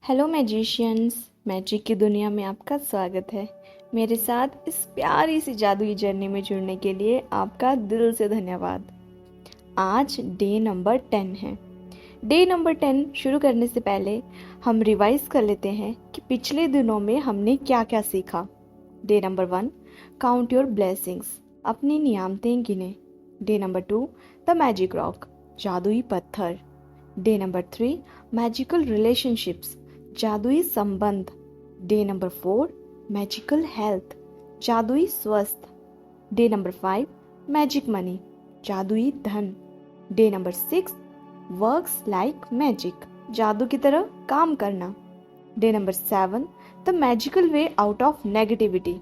Hello magicians, magic की दुनिया में आपका स्वागत है। मेरे साथ इस प्यारी सी जादुई जर्नी में जुड़ने के लिए आपका दिल से धन्यवाद। आज डे नंबर 10 है। डे नंबर 10 शुरू करने से पहले हम रिवाइज कर लेते हैं कि पिछले दिनों में हमने क्या क्या सीखा। Day number 1, count your blessings, अपनी नियामतें गिने। Day number 2, the magic rock, जादुई पत्थर। डे नंबर 3, मैजिकल रिलेशनशिप्स, जादुई संबंध। डे नंबर 4, मैजिकल हेल्थ, जादुई स्वस्थ। डे नंबर 5, मैजिक मनी, जादुई धन। Day number 6, works like magic, जादू की तरह काम करना। Day number 7, the magical way out of negativity,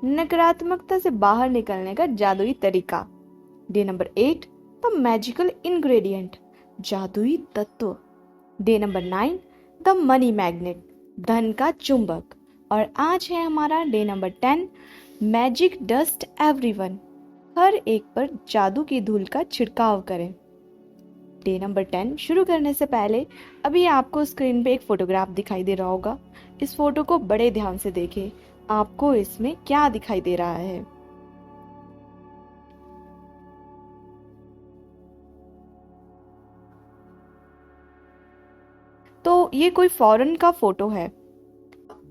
नकारात्मकता से बाहर निकलने का जादुई तरीका। Day number 8, the magical ingredient, जादुई तत्व। Day number 9, the money magnet, धन का चुंबक। और आज है हमारा day number 10, magic dust everyone, हर एक पर जादू की धूल का छिड़काव करें। डे नंबर 10 शुरू करने से पहले अभी आपको स्क्रीन पे एक फोटोग्राफ दिखाई दे रहा होगा। इस फोटो को बड़े ध्यान से देखें, आपको इसमें क्या दिखाई दे रहा है। तो ये कोई फॉरेन का फोटो है।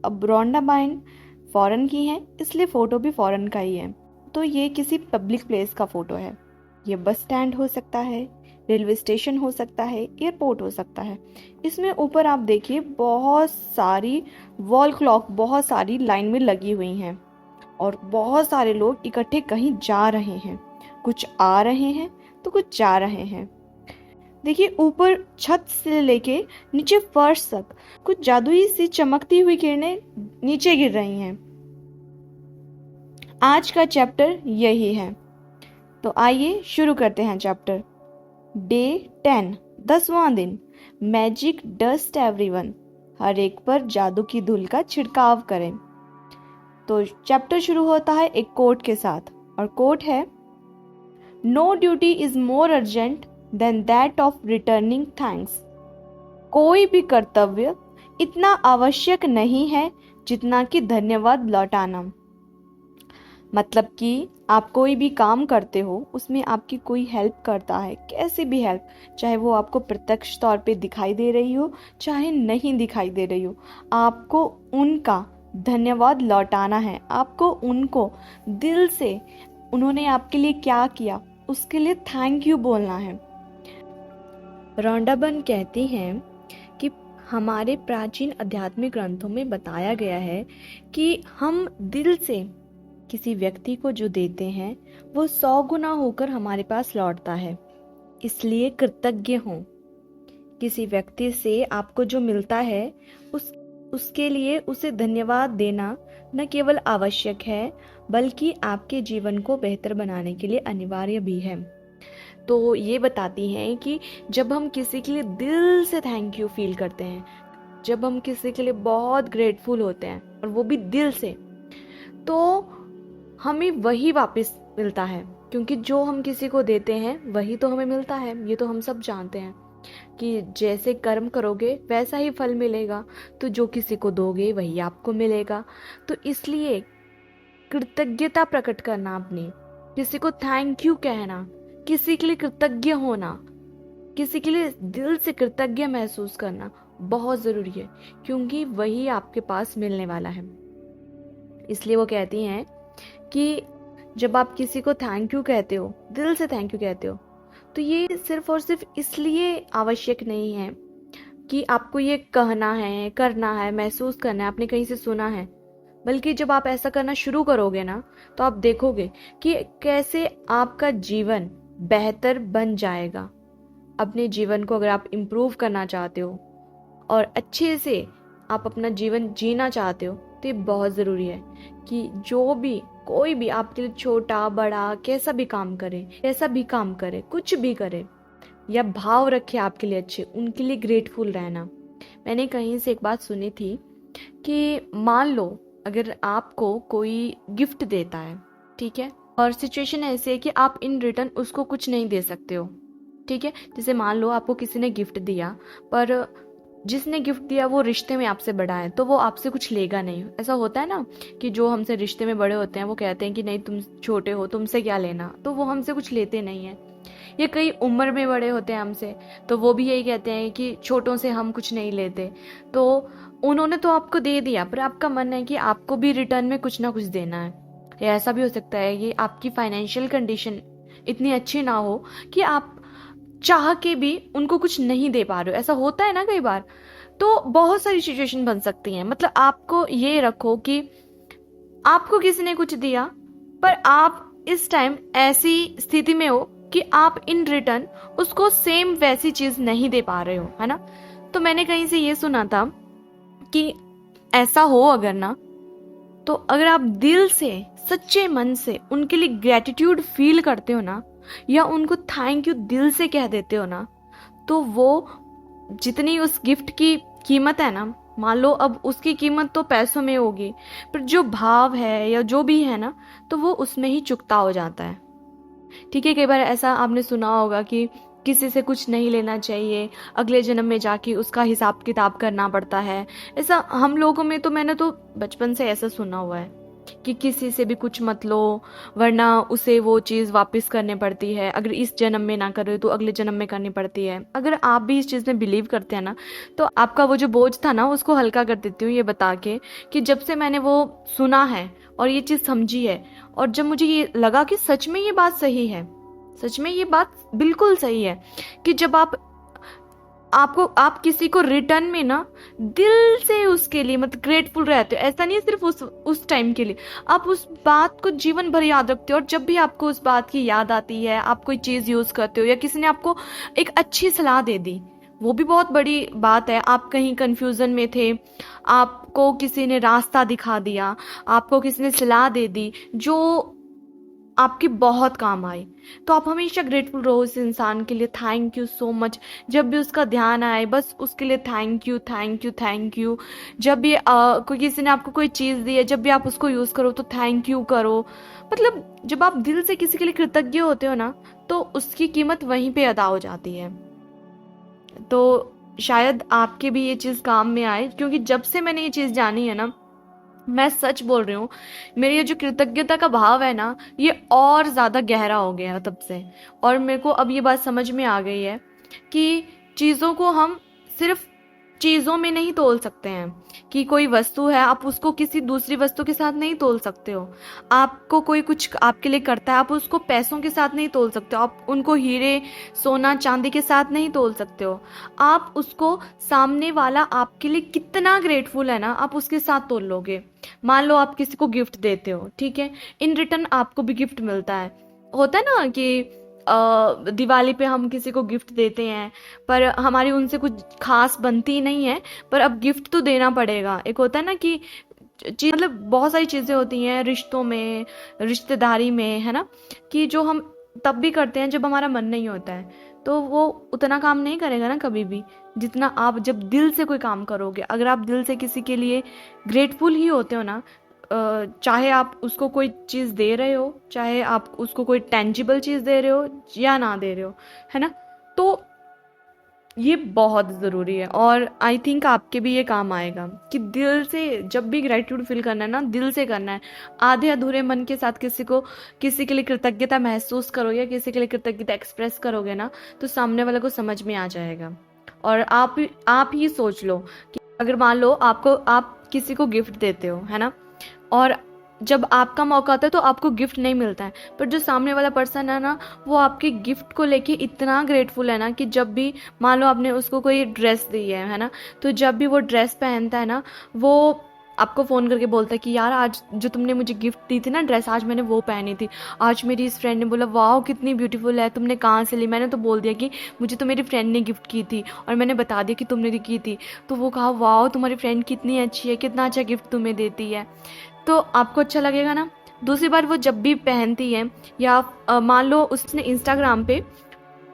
अब रोंडा बाइन फॉरेन की है, इसलिए फोटो भी फॉरेन का ही है। तो ये किसी पब्लिक प्लेस का फोटो है। ये बस स्टैंड हो सकता है, रेलवे स्टेशन हो सकता है, एयरपोर्ट हो सकता है। इसमें ऊपर आप देखिए बहुत सारी वॉल क्लॉक बहुत सारी लाइन में लगी हुई हैं और बहुत सारे लोग इकट्ठे कहीं जा रहे हैं। कुछ आ रहे हैं तो कुछ जा रहे हैं। देखिए ऊपर छत से लेके नीचे फर्श तक कुछ जादुई सी चमकती हुई किरणें नीचे गिर रही हैं। आज का चैप्टर यही है। तो आइए शुरू करते हैं चैप्टर। डे 10, 10वां दिन, मैजिक डस्ट एवरीवन, हर एक पर जादू की धूल का छिड़काव करें। तो चैप्टर शुरू होता है एक कोट के साथ और कोट है, no duty is more urgent than that of returning thanks. कोई भी कर्तव्य इतना आवश्यक नहीं है जितना कि धन्यवाद लौटाना। मतलब कि आप कोई भी काम करते हो, उसमें आपकी कोई हेल्प करता है, कैसी भी हेल्प, चाहे वो आपको प्रत्यक्ष तौर पे दिखाई दे रही हो चाहे नहीं दिखाई दे रही हो, आपको उनका धन्यवाद लौटाना है। आपको उनको दिल से, उन्होंने आपके लिए क्या किया उसके लिए थैंक यू बोलना है। रोंडाबन कहती हैं कि हमारे प्राचीन आध्यात्मिक ग्रंथों में बताया गया है कि हम दिल से किसी व्यक्ति को जो देते हैं वो 100 गुना होकर हमारे पास लौटता है। इसलिए कृतज्ञ हों। किसी व्यक्ति से आपको जो मिलता है उसके लिए उसे धन्यवाद देना न केवल आवश्यक है बल्कि आपके जीवन को बेहतर बनाने के लिए अनिवार्य भी है। तो ये बताती हैं कि जब हम किसी के लिए दिल से थैंक यू फील करते हैं, जब हम किसी के लिए बहुत ग्रेटफुल होते हैं और वो भी दिल से, तो हमें वही वापस मिलता है। क्योंकि जो हम किसी को देते हैं वही तो हमें मिलता है। ये तो हम सब जानते हैं कि जैसे कर्म करोगे वैसा ही फल मिलेगा। तो जो किसी को दोगे वही आपको मिलेगा। तो इसलिए कृतज्ञता प्रकट करना, अपनी किसी को थैंक यू कहना, किसी के लिए कृतज्ञ होना, किसी के लिए दिल से कृतज्ञ महसूस करना बहुत जरूरी है, क्योंकि वही आपके पास मिलने वाला है। इसलिए वो कहती हैं कि जब आप किसी को थैंक यू कहते हो, दिल से थैंक यू कहते हो, तो ये सिर्फ और सिर्फ इसलिए आवश्यक नहीं है कि आपको ये कहना है, करना है, महसूस करना है, आपने कहीं से सुना है, बल्कि जब आप ऐसा करना शुरू करोगे ना तो आप देखोगे कि कैसे आपका जीवन बेहतर बन जाएगा। अपने जीवन को अगर आप इम्प्रूव करना चाहते हो और अच्छे से आप अपना जीवन जीना चाहते हो तो ये बहुत ज़रूरी है कि जो भी कोई भी आपके लिए छोटा बड़ा कैसा भी काम करे, कैसा भी काम करे, कुछ भी करे या भाव रखे आपके लिए अच्छे, उनके लिए ग्रेटफुल रहना। मैंने कहीं से एक बात सुनी थी कि मान लो अगर आपको कोई गिफ्ट देता है, ठीक है, और सिचुएशन ऐसी है कि आप इन रिटर्न उसको कुछ नहीं दे सकते हो, ठीक है। जैसे मान लो आपको किसी ने गिफ्ट दिया पर जिसने गिफ्ट दिया वो रिश्ते में आपसे बड़ा है, तो वो आपसे कुछ लेगा नहीं। ऐसा होता है ना कि जो हमसे रिश्ते में बड़े होते हैं वो कहते हैं कि नहीं तुम छोटे हो, तुमसे क्या लेना, तो वो हमसे कुछ लेते नहीं है। ये कई उम्र में बड़े होते हैं हमसे, तो वो भी यही कहते हैं कि छोटों से हम कुछ नहीं लेते। तो उन्होंने तो आपको दे दिया, पर आपका मन है कि आपको भी रिटर्न में कुछ ना कुछ देना है। या ऐसा भी हो सकता है कि आपकी फाइनेंशियल कंडीशन इतनी अच्छी ना हो कि आप चाह के भी उनको कुछ नहीं दे पा रहे हो। ऐसा होता है ना कई बार। तो बहुत सारी सिचुएशन बन सकती हैं। मतलब आपको ये रखो कि आपको किसी ने कुछ दिया, पर आप इस टाइम ऐसी स्थिति में हो कि आप इन रिटर्न उसको सेम वैसी चीज नहीं दे पा रहे हो, है ना। तो मैंने कहीं से ये सुना था कि ऐसा हो अगर ना, तो अगर आप दिल से सच्चे मन से उनके लिए ग्रेटिट्यूड फील करते हो ना, या उनको थैंक यू दिल से कह देते हो ना, तो वो जितनी उस गिफ्ट की कीमत है ना, मान लो अब उसकी कीमत तो पैसों में होगी, पर जो भाव है या जो भी है ना, तो वो उसमें ही चुकता हो जाता है। ठीक है, कई बार ऐसा आपने सुना होगा कि किसी से कुछ नहीं लेना चाहिए, अगले जन्म में जाके उसका हिसाब किताब करना पड़ता है। ऐसा हम लोगों में तो मैंने तो बचपन से ऐसा सुना हुआ है कि किसी से भी कुछ मत लो, वरना उसे वो चीज़ वापस करने पड़ती है। अगर इस जन्म में ना करे तो अगले जन्म में करनी पड़ती है। अगर आप भी इस चीज़ में बिलीव करते हैं ना, तो आपका वो जो बोझ था ना उसको हल्का कर देती हूँ ये बता के कि जब से मैंने वो सुना है और ये चीज़ समझी है, और जब मुझे ये लगा कि सच में ये बात सही है, सच में ये बात बिल्कुल सही है कि जब आप किसी को रिटर्न में ना दिल से उसके लिए मतलब ग्रेटफुल रहते हो। ऐसा नहीं सिर्फ उस टाइम के लिए, आप उस बात को जीवन भर याद रखते हो। और जब भी आपको उस बात की याद आती है, आप कोई चीज़ यूज़ करते हो या किसी ने आपको एक अच्छी सलाह दे दी, वो भी बहुत बड़ी बात है। आप कहीं कंफ्यूजन में थे, आपको किसी ने रास्ता दिखा दिया, आपको किसी ने सलाह दे दी जो आपकी बहुत काम आई, तो आप हमेशा ग्रेटफुल रहो उस इंसान के लिए। Thank you so much. जब भी उसका ध्यान आए बस उसके लिए thank you thank you thank you. जब भी कोई किसी ने आपको कोई चीज़ दी है, जब भी आप उसको यूज़ करो तो थैंक यू करो। मतलब जब आप दिल से किसी के लिए कृतज्ञ होते हो ना, तो उसकी कीमत वहीं पे अदा हो जाती है। तो शायद आपके भी ये चीज़ काम में आए, क्योंकि जब से मैंने ये चीज़ जानी है ना, मैं सच बोल रही हूँ, मेरी ये जो कृतज्ञता का भाव है ना, ये और ज़्यादा गहरा हो गया तब से। और मेरे को अब ये बात समझ में आ गई है कि चीज़ों को हम सिर्फ चीज़ों में नहीं तोल सकते हैं। कि कोई वस्तु है, आप उसको किसी दूसरी वस्तु के साथ नहीं तोल सकते हो। आपको कोई कुछ आपके लिए करता है, आप उसको पैसों के साथ नहीं तोल सकते हो। आप उनको हीरे सोना चांदी के साथ नहीं तोल सकते हो। आप उसको सामने वाला आपके लिए कितना ग्रेटफुल है ना, आप उसके साथ तोल लोगे। मान लो आप किसी को गिफ्ट देते हो, ठीक है, इन रिटर्न आपको भी गिफ्ट मिलता है। होता है ना कि दिवाली पे हम किसी को गिफ्ट देते हैं, पर हमारी उनसे कुछ खास बनती नहीं है, पर अब गिफ्ट तो देना पड़ेगा। एक होता है ना कि चीज, मतलब बहुत सारी चीज़ें होती हैं रिश्तों में, रिश्तेदारी में, है ना, कि जो हम तब भी करते हैं जब हमारा मन नहीं होता है। तो वो उतना काम नहीं करेगा ना कभी भी, जितना आप जब दिल से कोई काम करोगे। अगर आप दिल से किसी के लिए ग्रेटफुल ही होते हो ना, चाहे आप उसको कोई चीज़ दे रहे हो, चाहे आप उसको कोई टेंजिबल चीज़ दे रहे हो या ना दे रहे हो, है ना, तो ये बहुत ज़रूरी है। और आई थिंक आपके भी ये काम आएगा कि दिल से जब भी ग्रेटिट्यूड फील करना है ना, दिल से करना है। आधे अधूरे मन के साथ किसी के लिए कृतज्ञता महसूस करोगे, किसी के लिए कृतज्ञता एक्सप्रेस करोगे ना, तो सामने वाले को समझ में आ जाएगा। और आप ही सोच लो कि अगर मान लो आप किसी को गिफ्ट देते हो, है ना, और जब आपका मौका आता है तो आपको गिफ्ट नहीं मिलता है, पर जो सामने वाला पर्सन है ना, वो आपके गिफ्ट को लेके इतना ग्रेटफुल है ना कि जब भी मान लो आपने उसको कोई ड्रेस दी है ना, तो जब भी वो ड्रेस पहनता है ना, वो आपको फ़ोन करके बोलता है कि यार आज जो तुमने मुझे गिफ्ट दी थी ना ड्रेस, आज मैंने वो पहनी थी। आज मेरी इस फ्रेंड ने बोला वाह कितनी ब्यूटीफुल है, तुमने कहाँ से ली। मैंने तो बोल दिया कि मुझे तो मेरी फ्रेंड ने गिफ्ट की थी, और मैंने बता दिया कि तुमने की थी। तो वो कहा वाह तुम्हारी फ्रेंड कितनी अच्छी है, कितना अच्छा गिफ्ट तुम्हें देती है, तो आपको अच्छा लगेगा ना। दूसरी बार वो जब भी पहनती है, या मान लो उसने इंस्टाग्राम पे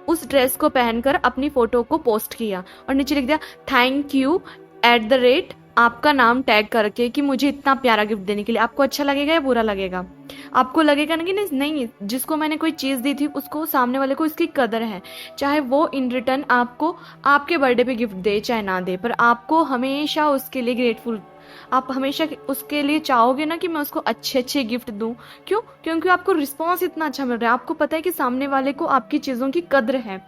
उस ड्रेस को पहनकर अपनी फ़ोटो को पोस्ट किया और नीचे लिख दिया थैंक यू @ आपका नाम टैग करके कि मुझे इतना प्यारा गिफ्ट देने के लिए, आपको अच्छा लगेगा या बुरा लगेगा? आपको लगेगा ना कि नहीं, जिसको मैंने कोई चीज़ दी थी उसको, सामने वाले को इसकी कदर है, चाहे वो इन रिटर्न आपको आपके बर्थडे पे गिफ्ट दे चाहे ना दे, पर आपको हमेशा उसके लिए ग्रेटफुल, आप हमेशा उसके लिए चाहोगे ना कि मैं उसको अच्छे अच्छे गिफ्ट दूं। क्यों? क्योंकि आपको रिस्पॉन्स इतना अच्छा मिल रहा है, आपको पता है कि सामने वाले को आपकी चीज़ों की कद्र है,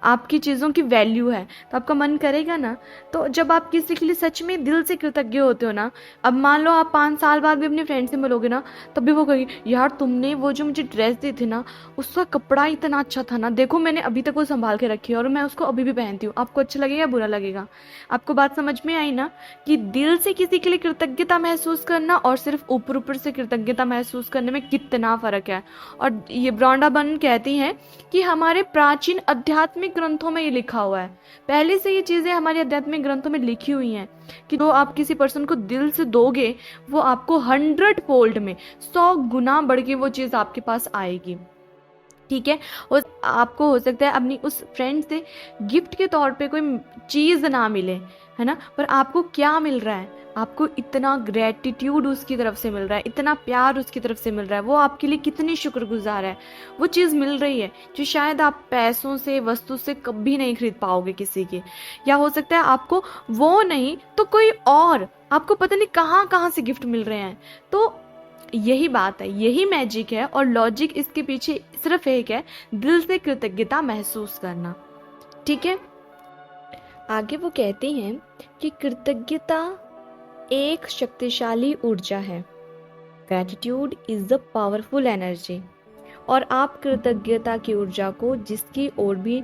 आपकी चीज़ों की वैल्यू है, तो आपका मन करेगा ना। तो जब आप किसी के लिए सच में दिल से कृतज्ञ होते हो ना, अब मान लो आप 5 साल बाद भी अपने फ्रेंड से मिलोगे ना, तब भी वो कहेगी यार तुमने वो जो मुझे ड्रेस दी थी ना, उसका कपड़ा इतना अच्छा था ना, देखो मैंने अभी तक वो संभाल के रखी है और मैं उसको अभी भी पहनती हूँ। आपको अच्छा लगेगा या बुरा लगेगा? आपको बात समझ में आई ना, कि दिल से किसी के लिए कृतज्ञता महसूस करना और सिर्फ ऊपर ऊपर से कृतज्ञता महसूस करने में कितना फर्क है। और ये ब्रॉन्डा बर्न कहती हैं कि हमारे प्राचीन आध्यात्मिक ग्रंथों में ये लिखा हुआ है, पहले से ये चीजें हमारे आध्यात्मिक ग्रंथों में लिखी हुई हैं कि जो आप किसी पर्सन को दिल से दोगे वो आपको 100 फोल्ड में 100 गुना बढ़ के वो चीज आपके पास आएगी। ठीक है? और आपको हो सकता है अपनी उस फ्रेंड से गिफ्ट के तौर पे कोई चीज ना मिले, है ना, पर आपको क्या मिल रहा है? आपको इतना ग्रेटिट्यूड उसकी तरफ से मिल रहा है, इतना प्यार उसकी तरफ से मिल रहा है, वो आपके लिए कितनी शुक्रगुजार है, वो चीज़ मिल रही है जो शायद आप पैसों से, वस्तु से कभी नहीं खरीद पाओगे किसी की। या हो सकता है आपको वो नहीं तो कोई और, आपको पता नहीं कहाँ कहाँ से गिफ्ट मिल रहे हैं। तो यही बात है, यही मैजिक है, और लॉजिक इसके पीछे सिर्फ एक है, दिल से कृतज्ञता महसूस करना। ठीक है? आगे वो कहती हैं कि कृतज्ञता एक शक्तिशाली ऊर्जा है। Gratitude is the powerful energy. और आप कृतज्ञता की ऊर्जा को जिसकी ओर भी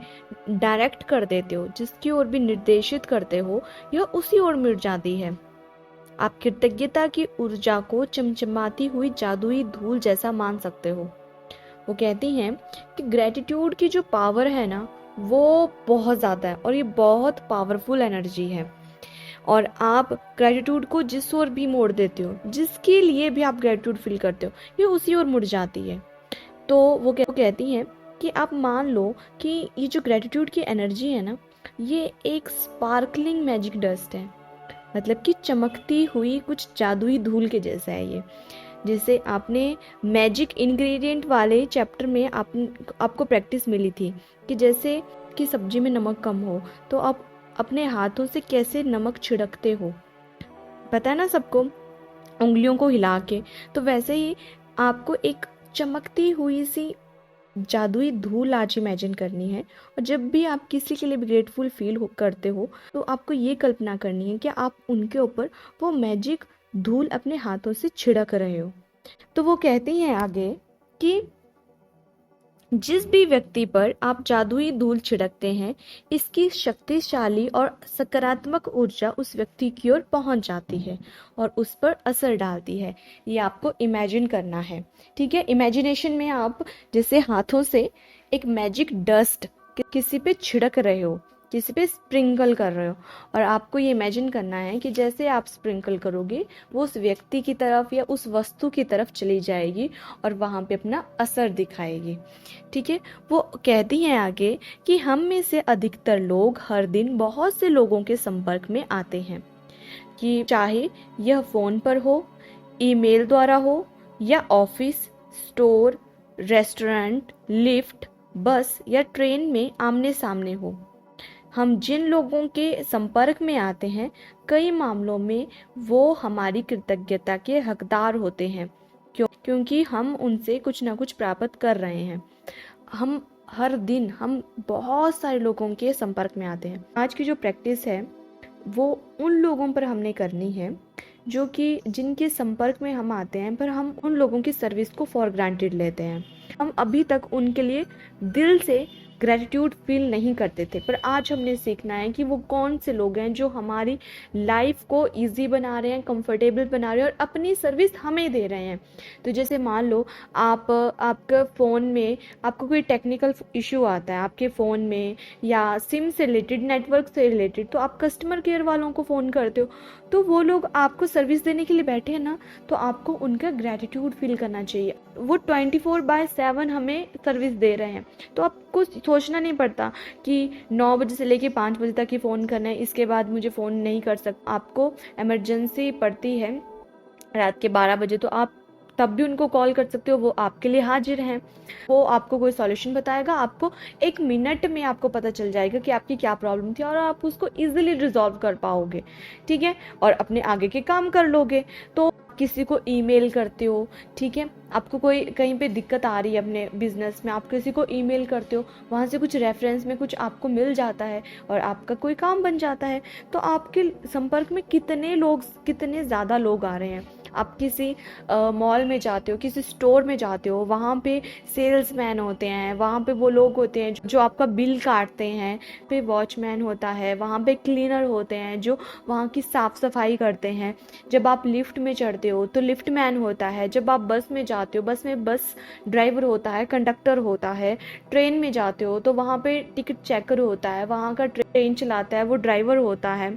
डायरेक्ट कर देते हो, जिसकी ओर भी निर्देशित करते हो, यह उसी ओर मिट जाती है। आप कृतज्ञता की ऊर्जा को चमचमाती हुई जादुई धूल जैसा मान सकते हो। वो कहती हैं कि ग्रैटिट्यूड की जो पावर है ना, वो बहुत ज़्यादा है और ये बहुत पावरफुल एनर्जी है। और आप ग्रेटिट्यूड को जिस ओर भी मोड़ देते हो, जिसके लिए भी आप ग्रेटिट्यूड फील करते हो, ये उसी ओर मुड़ जाती है। तो वो कहती हैं कि आप मान लो कि ये जो ग्रेटिट्यूड की एनर्जी है ना, ये एक स्पार्कलिंग मैजिक डस्ट है, मतलब कि चमकती हुई कुछ जादुई धूल के जैसा है ये। जैसे आपने मैजिक इंग्रेडिएंट वाले चैप्टर में आपको प्रैक्टिस मिली थी कि जैसे कि सब्जी में नमक कम हो तो आप अपने हाथों से कैसे नमक छिड़कते हो, पता है ना सबको, उंगलियों को हिला के। तो वैसे ही आपको एक चमकती हुई सी जादुई धूल आज इमेजिन करनी है, और जब भी आप किसी के लिए भी ग्रेटफुल फील करते हो तो आपको ये कल्पना करनी है कि आप उनके ऊपर वो मैजिक धूल अपने हाथों से छिड़क रहे हो। तो वो कहती हैं आगे कि जिस भी व्यक्ति पर आप जादुई धूल छिड़कते हैं, इसकी शक्तिशाली और सकारात्मक ऊर्जा उस व्यक्ति की ओर पहुंच जाती है और उस पर असर डालती है। ये आपको इमेजिन करना है। ठीक है? इमेजिनेशन में आप जैसे हाथों से एक मैजिक डस्ट किसी पे छिड़क रहे हो, किसी पे स्प्रिंकल कर रहे हो, और आपको ये इमेजिन करना है कि जैसे आप स्प्रिंकल करोगे वो उस व्यक्ति की तरफ या उस वस्तु की तरफ चली जाएगी और वहाँ पे अपना असर दिखाएगी। ठीक है? वो कहती हैं आगे कि हम में से अधिकतर लोग हर दिन बहुत से लोगों के संपर्क में आते हैं, कि चाहे यह फ़ोन पर हो, ईमेल द्वारा हो, या ऑफिस, स्टोर, रेस्टोरेंट, लिफ्ट, बस या ट्रेन में आमने सामने हो। हम जिन लोगों के संपर्क में आते हैं, कई मामलों में वो हमारी कृतज्ञता के हकदार होते हैं, क्योंकि हम उनसे कुछ ना कुछ प्राप्त कर रहे हैं। हम हर दिन हम बहुत सारे लोगों के संपर्क में आते हैं। आज की जो प्रैक्टिस है वो उन लोगों पर हमने करनी है जो कि जिनके संपर्क में हम आते हैं, पर हम उन लोगों की सर्विस को फॉर ग्रांटेड लेते हैं। हम अभी तक उनके लिए दिल से ग्रेटिट्यूड फील नहीं करते थे, पर आज हमने सीखना है कि वो कौन से लोग हैं जो हमारी लाइफ को इजी बना रहे हैं, कंफर्टेबल बना रहे हैं और अपनी सर्विस हमें दे रहे हैं। तो जैसे मान लो आपका फ़ोन में आपको कोई टेक्निकल इशू आता है आपके फ़ोन में, या सिम से रिलेटेड, नेटवर्क से रिलेटेड, तो आप कस्टमर केयर वालों को फ़ोन करते हो, तो वो लोग आपको सर्विस देने के लिए बैठे हैं ना, तो आपको उनका ग्रेटिट्यूड फील करना चाहिए। वो 24/7 हमें सर्विस दे रहे हैं, तो आपको सोचना नहीं पड़ता कि 9 बजे से लेके 5 बजे तक ही फ़ोन करना है, इसके बाद मुझे फ़ोन नहीं कर सकता। आपको इमरजेंसी पड़ती है रात के 12 बजे, तो आप तब भी उनको कॉल कर सकते हो, वो आपके लिए हाजिर हैं। वो आपको कोई सॉल्यूशन बताएगा, आपको 1 मिनट में आपको पता चल जाएगा कि आपकी क्या प्रॉब्लम थी और आप उसको इजीली रिजॉल्व कर पाओगे, ठीक है, और अपने आगे के काम कर लोगे। तो किसी को ईमेल करते हो, ठीक है, आपको कोई कहीं पे दिक्कत आ रही है अपने बिजनेस में, आप किसी को ईमेल करते हो, वहाँ से कुछ रेफरेंस में कुछ आपको मिल जाता है और आपका कोई काम बन जाता है। तो आपके संपर्क में कितने लोग, कितने ज़्यादा लोग आ रहे हैं। आप किसी मॉल में जाते हो, किसी स्टोर में जाते हो, वहाँ पे सेल्समैन होते हैं, वहाँ पे वो लोग होते हैं जो आपका बिल काटते हैं, पे वॉचमैन होता है, वहाँ पे क्लीनर होते हैं जो वहाँ की साफ़ सफाई करते हैं। जब आप लिफ्ट में चढ़ते हो तो लिफ्ट मैन होता है, जब आप बस में जाते हो बस में बस ड्राइवर होता है, कंडक्टर होता है, ट्रेन में जाते हो तो वहाँ पे टिकट चेकर होता है, वहाँ का ट्रेन चलाता है वो ड्राइवर होता है।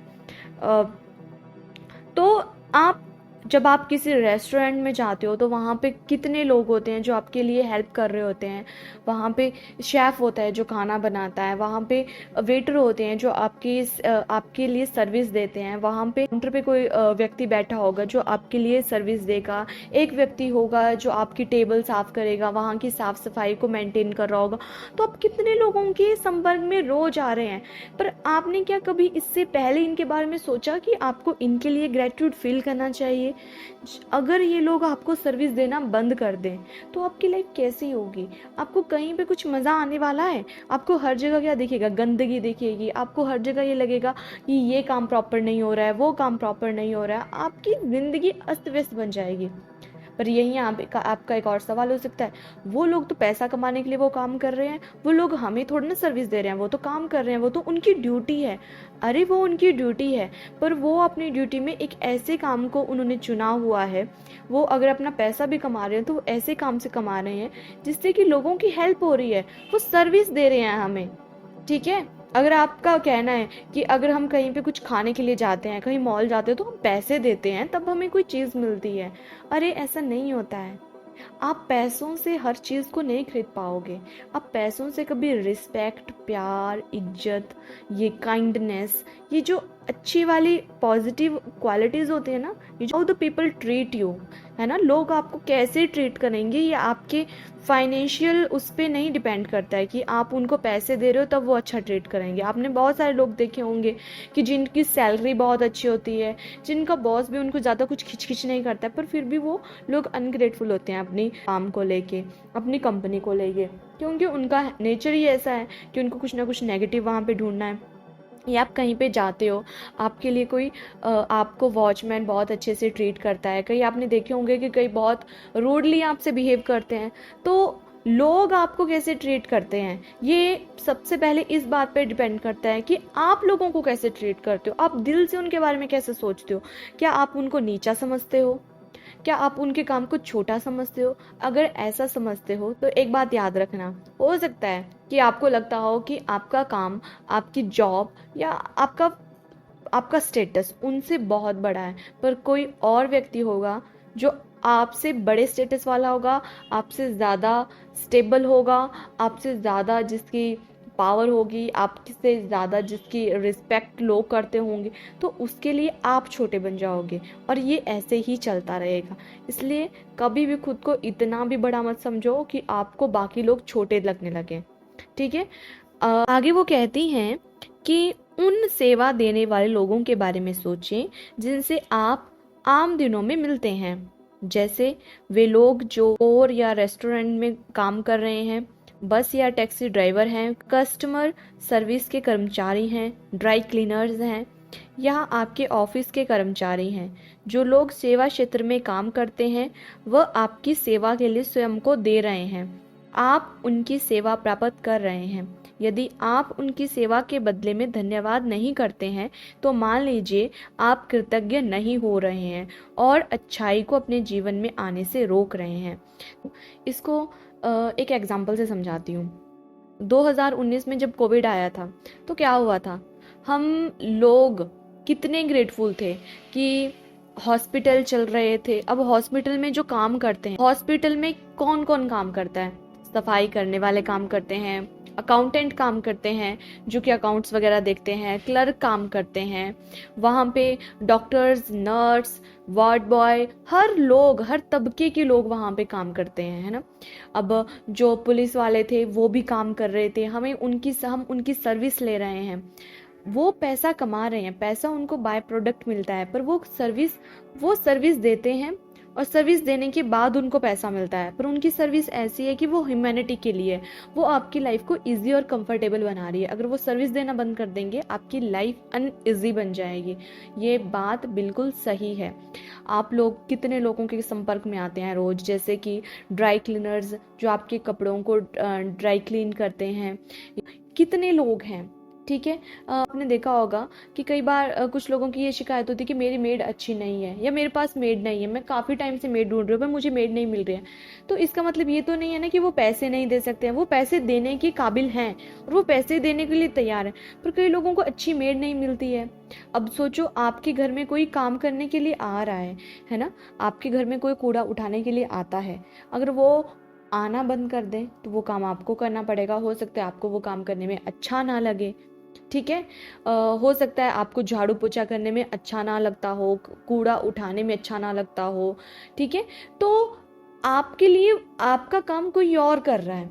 तो आप जब आप किसी रेस्टोरेंट में जाते हो तो वहाँ पे कितने लोग होते हैं जो आपके लिए हेल्प कर रहे होते हैं। वहाँ पे शेफ़ होता है जो खाना बनाता है, वहाँ पे वेटर होते हैं जो आपके लिए सर्विस देते हैं, वहाँ पे काउंटर पे कोई व्यक्ति बैठा होगा जो आपके लिए सर्विस देगा, एक व्यक्ति होगा जो आपकी टेबल साफ़ करेगा, वहाँ की साफ़ सफाई को मेंटेन कर रहा होगा। तो आप कितने लोगों के संपर्क में रोज आ रहे हैं, पर आपने क्या कभी इससे पहले इनके बारे में सोचा कि आपको इनके लिए ग्रेटिट्यूड फील करना चाहिए। अगर ये लोग आपको सर्विस देना बंद कर दें तो आपकी लाइफ कैसी होगी। आपको कहीं पे कुछ मज़ा आने वाला है? आपको हर जगह क्या दिखेगा, गंदगी दिखेगी, आपको हर जगह ये लगेगा कि ये काम प्रॉपर नहीं हो रहा है, वो काम प्रॉपर नहीं हो रहा है, आपकी ज़िंदगी अस्त व्यस्त बन जाएगी। पर यहीं आपका एक और सवाल हो सकता है, वो लोग तो पैसा कमाने के लिए वो काम कर रहे हैं, वो लोग हमें थोड़ी ना सर्विस दे रहे हैं, वो तो काम कर रहे हैं, वो तो उनकी ड्यूटी है। अरे वो उनकी ड्यूटी है, पर वो अपनी ड्यूटी में एक ऐसे काम को उन्होंने चुना हुआ है, वो अगर अपना पैसा भी कमा रहे हैं तो वो ऐसे काम से कमा रहे हैं जिससे कि लोगों की हेल्प हो रही है, वो सर्विस दे रहे हैं हमें, ठीक है। अगर आपका कहना है कि अगर हम कहीं पे कुछ खाने के लिए जाते हैं, कहीं मॉल जाते हैं तो हम पैसे देते हैं तब हमें कोई चीज़ मिलती है, अरे ऐसा नहीं होता है। आप पैसों से हर चीज़ को नहीं खरीद पाओगे। आप पैसों से कभी रिस्पेक्ट, प्यार, इज्जत, ये काइंडनेस, ये जो अच्छी वाली पॉजिटिव क्वालिटीज़ होती है ना, ये जो द पीपल ट्रीट यू, है ना, लोग आपको कैसे ट्रीट करेंगे ये आपके फाइनेंशियल उस पर नहीं डिपेंड करता है कि आप उनको पैसे दे रहे हो तब वो अच्छा ट्रीट करेंगे। आपने बहुत सारे लोग देखे होंगे कि जिनकी सैलरी बहुत अच्छी होती है, जिनका बॉस भी उनको ज़्यादा कुछ खिच नहीं करता है, पर फिर भी वो लोग अनग्रेटफुल होते हैं अपनी काम को लेके, अपनी कंपनी को लेके, क्योंकि उनका नेचर ही ऐसा है कि उनको कुछ ना कुछ नेगेटिव वहाँ पे ढूंढना है। या आप कहीं पे जाते हो, आपके लिए कोई आपको वॉचमैन बहुत अच्छे से ट्रीट करता है, कहीं आपने देखे होंगे कि कई बहुत रूडली आपसे बिहेव करते हैं, तो लोग आपको कैसे ट्रीट करते हैं ये सबसे पहले इस बात पे डिपेंड करता है कि आप लोगों को कैसे ट्रीट करते हो, आप दिल से उनके बारे में कैसे सोचते हो। क्या आप उनको नीचा समझते हो? क्या आप उनके काम को छोटा समझते हो? अगर ऐसा समझते हो तो एक बात याद रखना, हो सकता है कि आपको लगता हो कि आपका काम, आपकी जॉब या आपका स्टेटस उनसे बहुत बड़ा है, पर कोई और व्यक्ति होगा जो आपसे बड़े स्टेटस वाला होगा, आपसे ज़्यादा स्टेबल होगा, आपसे ज़्यादा जिसकी पावर होगी, आपसे ज़्यादा जिसकी रिस्पेक्ट लोग करते होंगे, तो उसके लिए आप छोटे बन जाओगे और ये ऐसे ही चलता रहेगा। इसलिए कभी भी खुद को इतना भी बड़ा मत समझो कि आपको बाकी लोग छोटे लगने लगे, ठीक है। आगे वो कहती हैं कि उन सेवा देने वाले लोगों के बारे में सोचें जिनसे आप आम दिनों में मिलते हैं, जैसे वे लोग जो और या रेस्टोरेंट में काम कर रहे हैं, बस या टैक्सी ड्राइवर हैं, कस्टमर सर्विस के कर्मचारी हैं, ड्राई क्लीनर्स हैं, या आपके ऑफिस के कर्मचारी हैं। जो लोग सेवा क्षेत्र में काम करते हैं वह आपकी सेवा के लिए स्वयं को दे रहे हैं, आप उनकी सेवा प्राप्त कर रहे हैं। यदि आप उनकी सेवा के बदले में धन्यवाद नहीं करते हैं तो मान लीजिए आप कृतज्ञ नहीं हो रहे हैं और अच्छाई को अपने जीवन में आने से रोक रहे हैं। इसको एक एग्जाम्पल से समझाती हूँ। 2019 में जब कोविड आया था तो क्या हुआ था, हम लोग कितने ग्रेटफुल थे कि हॉस्पिटल चल रहे थे। अब हॉस्पिटल में जो काम करते हैं, हॉस्पिटल में कौन कौन काम करता है? सफाई करने वाले काम करते हैं, अकाउंटेंट काम करते हैं जो कि अकाउंट्स वगैरह देखते हैं, क्लर्क काम करते हैं, वहाँ पे डॉक्टर्स, नर्स, वार्ड बॉय, हर तबके के लोग वहाँ पे काम करते हैं, है ना। अब जो पुलिस वाले थे वो भी काम कर रहे थे, हम उनकी सर्विस ले रहे हैं, वो पैसा कमा रहे हैं, पैसा उनको बाय प्रोडक्ट मिलता है, पर वो सर्विस देते हैं और सर्विस देने के बाद उनको पैसा मिलता है, पर उनकी सर्विस ऐसी है कि वो ह्यूमैनिटी के लिए, वो आपकी लाइफ को इजी और कंफर्टेबल बना रही है। अगर वो सर्विस देना बंद कर देंगे, आपकी लाइफ अनइजी बन जाएगी। ये बात बिल्कुल सही है। आप लोग कितने लोगों के संपर्क में आते हैं रोज, जैसे कि ड्राई क्लीनर्स जो आपके कपड़ों को ड्राई क्लीन करते हैं, कितने लोग हैं, ठीक है। आपने देखा होगा कि कई बार कुछ लोगों की ये शिकायत होती है कि मेरी मेड अच्छी नहीं है या मेरे पास मेड नहीं है, मैं काफ़ी टाइम से मेड ढूंढ रही हूँ पर मुझे मेड नहीं मिल रही है। तो इसका मतलब ये तो नहीं है ना कि वो पैसे नहीं दे सकते हैं, वो पैसे देने के काबिल हैं और वो पैसे देने के लिए तैयार है, पर कई लोगों को अच्छी मेड नहीं मिलती है। अब सोचो, आपके घर में कोई काम करने के लिए आ रहा है ना, आपके घर में कोई कूड़ा उठाने के लिए आता है, अगर वो आना बंद कर दें तो वो काम आपको करना पड़ेगा। हो सकता है आपको वो काम करने में अच्छा ना लगे, ठीक है। हो सकता है आपको झाड़ू पोछा करने में अच्छा ना लगता हो, कूड़ा उठाने में अच्छा ना लगता हो, ठीक है। तो आपके लिए आपका काम कोई और कर रहा है,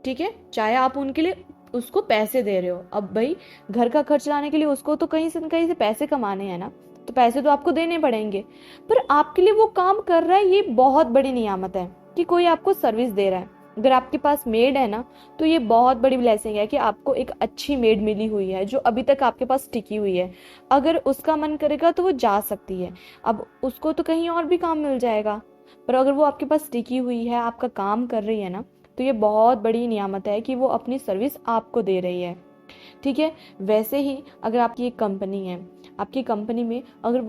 ठीक है, चाहे आप उनके लिए उसको पैसे दे रहे हो। अब भाई घर का खर्च लाने के लिए उसको तो कहीं से पैसे कमाने हैं ना, तो पैसे तो आपको देने पड़ेंगे, पर आपके लिए वो काम कर रहा है। ये बहुत बड़ी नियामत है कि कोई आपको सर्विस दे रहा है। अगर आपके पास मेड है ना, तो ये बहुत बड़ी ब्लेसिंग है कि आपको एक अच्छी मेड मिली हुई है जो अभी तक आपके पास टिकी हुई है। अगर उसका मन करेगा तो वो जा सकती है, अब उसको तो कहीं और भी काम मिल जाएगा, पर अगर वो आपके पास टिकी हुई है, आपका काम कर रही है ना, तो ये बहुत बड़ी नियामत है कि वो अपनी सर्विस आपको दे रही है, ठीक है। वैसे ही अगर आपकी एक कंपनी है, आपकी कंपनी में अगर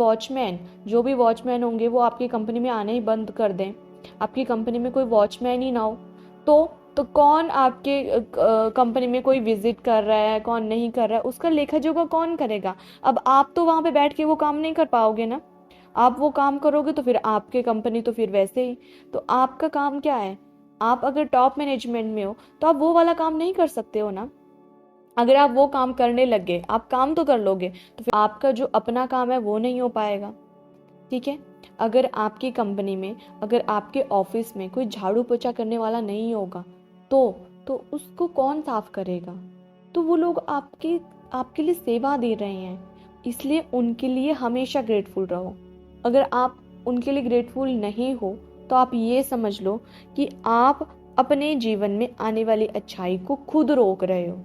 जो भी वॉचमैन होंगे वो आपकी कंपनी में आने ही बंद कर दें, आपकी कंपनी में कोई वॉचमैन ही ना हो, तो कौन आपके कंपनी में कोई विजिट कर रहा है, कौन नहीं कर रहा है, उसका लेखा जोखा कौन करेगा। अब आप तो वहां पे बैठ के वो काम नहीं कर पाओगे ना, आप वो काम करोगे तो फिर आपके कंपनी तो फिर वैसे ही। तो आपका काम क्या है, आप अगर टॉप मैनेजमेंट में हो तो आप वो वाला काम नहीं कर सकते हो ना। अगर आप वो काम करने लग गए, आप काम तो कर लोगे, तो फिर आपका जो अपना काम है वो नहीं हो पाएगा, ठीक है। अगर आपकी कंपनी में, अगर आपके ऑफिस में कोई झाड़ू पोछा करने वाला नहीं होगा तो उसको कौन साफ करेगा। तो वो लोग आपके लिए सेवा दे रहे हैं, इसलिए उनके लिए हमेशा ग्रेटफुल रहो। अगर आप उनके लिए ग्रेटफुल नहीं हो तो आप ये समझ लो कि आप अपने जीवन में आने वाली अच्छाई को खुद रोक रहे हो,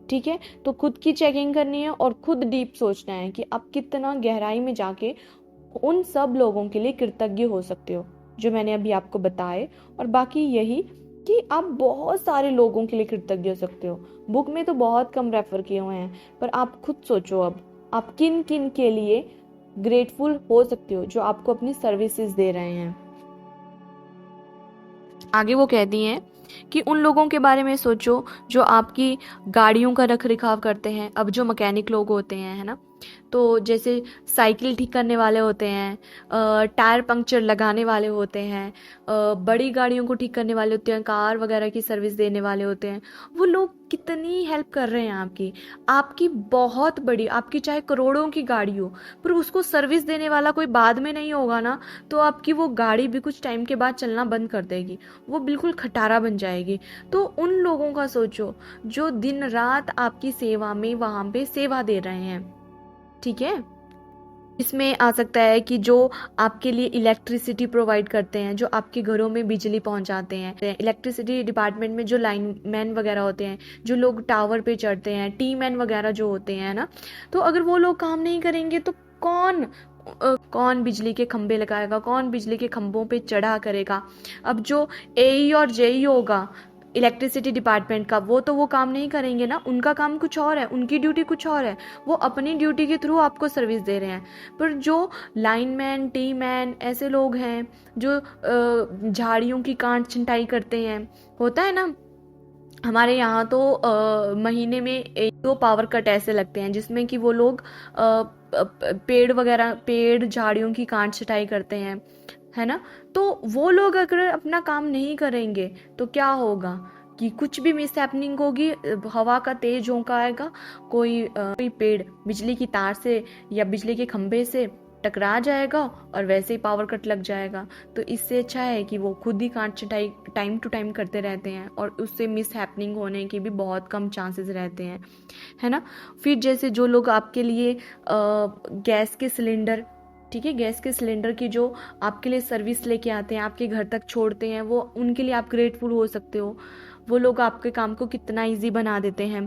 ठीक है। तो खुद की चेकिंग करनी है और खुद डीप सोचना है कि आप कितना गहराई में जाके उन सब लोगों के लिए कृतज्ञ हो सकते हो जो मैंने अभी आपको बताए। और बाकी यही कि आप बहुत सारे लोगों के लिए कृतज्ञ हो सकते हो। बुक में तो बहुत कम रेफर किए हुए हैं, पर आप खुद सोचो अब आप किन किन के लिए ग्रेटफुल हो सकते हो जो आपको अपनी सर्विसेज दे रहे हैं। आगे वो कहती हैं कि उन लोगों के बारे में सोचो जो आपकी गाड़ियों का रख रखाव करते हैं। अब जो मैकेनिक लोग होते हैं, है ना, तो जैसे साइकिल ठीक करने वाले होते हैं, टायर पंक्चर लगाने वाले होते हैं, बड़ी गाड़ियों को ठीक करने वाले होते हैं, कार वगैरह की सर्विस देने वाले होते हैं, वो लोग कितनी हेल्प कर रहे हैं आपकी बहुत बड़ी, आपकी चाहे करोड़ों की गाड़ी हो, पर उसको सर्विस देने वाला कोई बाद में नहीं होगा ना, तो आपकी वो गाड़ी भी कुछ टाइम के बाद चलना बंद कर देगी, वो बिल्कुल खटारा बन जाएगी। तो उन लोगों का सोचो जो दिन रात आपकी सेवा में वहाँ पे सेवा दे रहे हैं, ठीक है। इसमें आ सकता है कि जो आपके लिए इलेक्ट्रिसिटी प्रोवाइड करते हैं, जो आपके घरों में बिजली पहुंचाते हैं, इलेक्ट्रिसिटी डिपार्टमेंट में जो लाइनमैन वगैरह होते हैं, जो लोग टावर पे चढ़ते हैं, टी मैन वगैरह जो होते हैं ना, तो अगर वो लोग काम नहीं करेंगे तो कौन बिजली के खंभे लगाएगा, कौन बिजली के खंभों पे चढ़ा करेगा। अब जो एई और जेई होगा इलेक्ट्रिसिटी डिपार्टमेंट का, वो तो वो काम नहीं करेंगे ना, उनका काम कुछ और है, उनकी ड्यूटी कुछ और है, वो अपनी ड्यूटी के थ्रू आपको सर्विस दे रहे हैं। पर जो लाइनमैन, टी मैन ऐसे लोग हैं जो झाड़ियों की काट छंटाई करते हैं, होता है ना हमारे यहाँ तो महीने में 1-2 पावर कट ऐसे लगते हैं जिसमें कि वो लोग पेड़ झाड़ियों की काट छटाई करते हैं, है ना। तो वो लोग अगर अपना काम नहीं करेंगे तो क्या होगा कि कुछ भी मिस हैपनिंग होगी, हवा का तेज झोंका आएगा, कोई पेड़ बिजली की तार से या बिजली के खंभे से टकरा जाएगा और वैसे ही पावर कट लग जाएगा। तो इससे अच्छा है कि वो खुद ही काट छटाई टाइम टू टाइम करते रहते हैं और उससे मिस हैपनिंग होने के भी बहुत कम चांसेस रहते हैं, है ना। फिर जैसे जो लोग आपके लिए गैस के सिलेंडर, ठीक है, गैस के सिलेंडर की जो आपके लिए सर्विस लेके आते हैं, आपके घर तक छोड़ते हैं, वो उनके लिए आप ग्रेटफुल हो सकते हो। वो लोग आपके काम को कितना इजी बना देते हैं।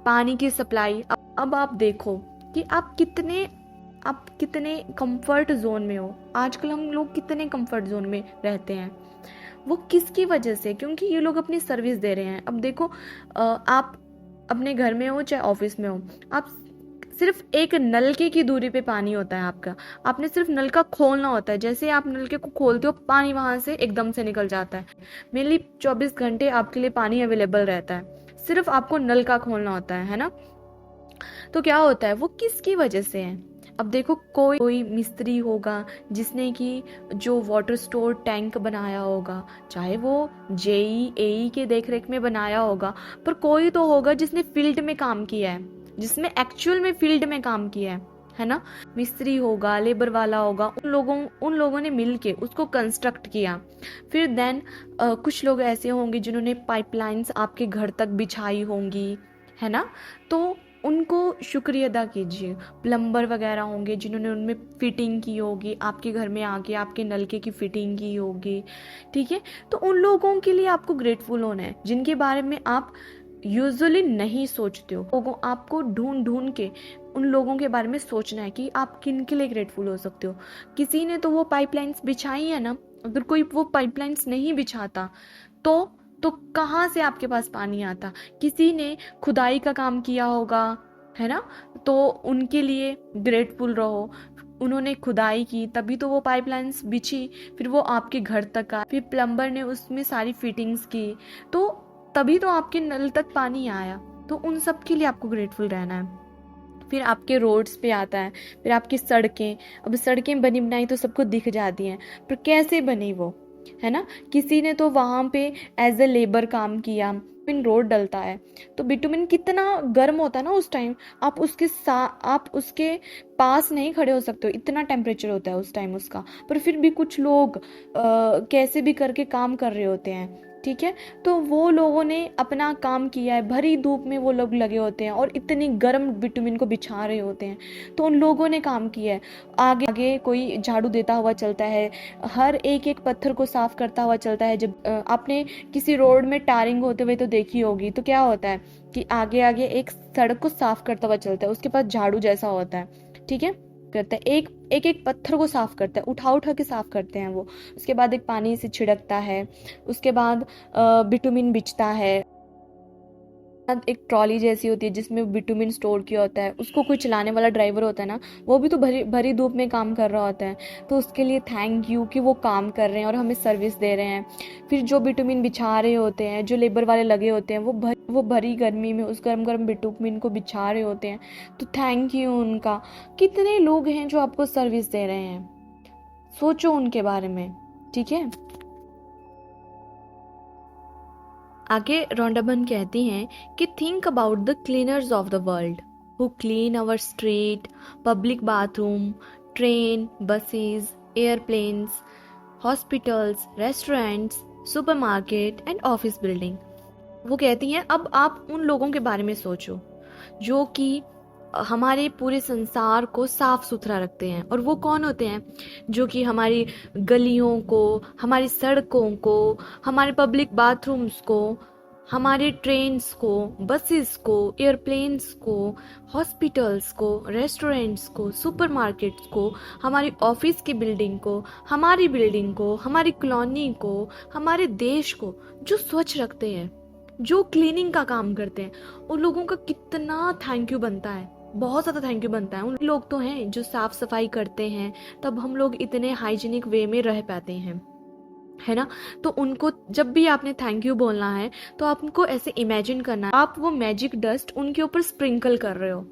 पानी की सप्लाई, अब आप देखो कि आप कितने कंफर्ट जोन में हो। आजकल हम लोग कितने कंफर्ट जोन में रहते हैं, वो किसकी वजह से? क्योंकि ये लोग अपनी सर्विस दे रहे हैं। अब देखो, आप अपने घर में हो चाहे ऑफिस में हो, आप सिर्फ एक नलके की दूरी पे पानी होता है आपका, आपने सिर्फ नलका खोलना होता है। जैसे आप नलके को खोलते हो, पानी वहां से एकदम से निकल जाता है। मेनली 24 घंटे आपके लिए पानी अवेलेबल रहता है, सिर्फ आपको नलका खोलना होता है ना। तो क्या होता है, वो किसकी वजह से है? अब देखो, कोई मिस्त्री होगा जिसने कि जो वाटर स्टोर टैंक बनाया होगा, चाहे वो जेई एई के देखरेख में बनाया होगा, पर कोई तो होगा जिसने फील्ड में काम किया है, जिसमें एक्चुअल में फील्ड में काम किया है ना। मिस्त्री होगा, लेबर वाला होगा, उन लोगों ने मिलके उसको कंस्ट्रक्ट किया। फिर देन कुछ लोग ऐसे होंगे जिन्होंने पाइपलाइंस आपके घर तक बिछाई होंगी, है ना। तो उनको शुक्रिया अदा कीजिए। प्लम्बर वगैरह होंगे जिन्होंने उनमें फिटिंग की होगी, आपके घर में आके आपके नलके की फिटिंग की होगी, ठीक है। तो उन लोगों के लिए आपको ग्रेटफुल होना है, जिनके बारे में आप यूजुअली नहीं सोचते हो। आपको ढूंढ ढूंढ के उन लोगों के बारे में सोचना है कि आप किन के लिए ग्रेटफुल हो सकते हो। किसी ने तो वो पाइपलाइंस बिछाई है ना, अगर कोई वो पाइपलाइंस नहीं बिछाता तो कहाँ से आपके पास पानी आता? किसी ने खुदाई का काम किया होगा, है ना, तो उनके लिए ग्रेटफुल रहो। उन्होंने खुदाई की तभी तो वो पाइपलाइंस बिछी, फिर वो आपके घर तक आई, फिर प्लम्बर ने उसमें सारी फिटिंग्स की, तो तभी तो आपके नल तक पानी आया। तो उन सब के लिए आपको ग्रेटफुल रहना है। फिर आपके रोड्स पे आता है, फिर आपकी सड़कें। अब सड़कें बनी बनाई तो सबको दिख जाती हैं, पर कैसे बनी वो, है ना। किसी ने तो वहां पे एज ए लेबर काम किया। बिटुमिन रोड डलता है तो बिटुमिन कितना गर्म होता है ना उस टाइम, आप उसके पास नहीं खड़े हो सकते हो, इतना टेम्परेचर होता है उस टाइम उसका। पर फिर भी कुछ लोग कैसे भी करके काम कर रहे होते हैं, ठीक है। तो वो लोगों ने अपना काम किया है, भरी धूप में वो लोग लगे होते हैं और इतनी गर्म बिटुमिन को बिछा रहे होते हैं, तो उन लोगों ने काम किया है। आगे आगे कोई झाड़ू देता हुआ चलता है, हर एक एक पत्थर को साफ करता हुआ चलता है। जब आपने किसी रोड में टारिंग होते हुए तो देखी होगी, तो क्या होता है कि आगे आगे एक सड़क को साफ करता हुआ चलता है, उसके पास झाड़ू जैसा होता है, ठीक है, करता है, एक पत्थर को साफ करता है, उठा के साफ करते हैं वो। उसके बाद एक पानी से छिड़कता है, उसके बाद बिटुमिन बिछता है। एक ट्रॉली जैसी होती है जिसमें बिटुमिन स्टोर किया होता है, उसको कोई चलाने वाला ड्राइवर होता है ना, वो भी तो भरी धूप में काम कर रहा होता है। तो उसके लिए थैंक यू कि वो काम कर रहे हैं और हमें सर्विस दे रहे हैं। फिर जो बिटुमिन बिछा रहे होते हैं, जो लेबर वाले लगे होते हैं, वो भरी गर्मी में उस गर्म बिटुमिन को बिछा रहे होते हैं, तो थैंक यू उनका। कितने लोग हैं जो आपको सर्विस दे रहे हैं, सोचो उनके बारे में, ठीक है। आगे रोंडाबन कहती हैं कि think about the cleaners of the world who clean our street, public bathroom, train, buses, airplanes, hospitals, restaurants, supermarket and office building. वो कहती हैं अब आप उन लोगों के बारे में सोचो जो कि हमारे पूरे संसार को साफ सुथरा रखते हैं। और वो कौन होते हैं? जो कि हमारी गलियों को, हमारी सड़कों को, हमारे पब्लिक बाथरूम्स को, हमारे ट्रेन्स को, बसेस को, एयरप्लेन्स को, हॉस्पिटल्स को, रेस्टोरेंट्स को, सुपरमार्केट्स को, हमारी ऑफिस की बिल्डिंग को, हमारी बिल्डिंग को, हमारी कॉलोनी को, हमारे देश को जो स्वच्छ रखते हैं, जो क्लीनिंग का काम करते हैं, उन लोगों का कितना थैंक यू बनता है, बहुत ज़्यादा थैंक यू बनता है। उन लोग तो हैं जो साफ सफाई करते हैं, तब हम लोग इतने हाइजीनिक वे में रह पाते हैं, है ना। तो उनको जब भी आपने थैंक यू बोलना है तो आपको ऐसे इमेजिन करना है, आप वो मैजिक डस्ट उनके ऊपर स्प्रिंकल कर रहे हो,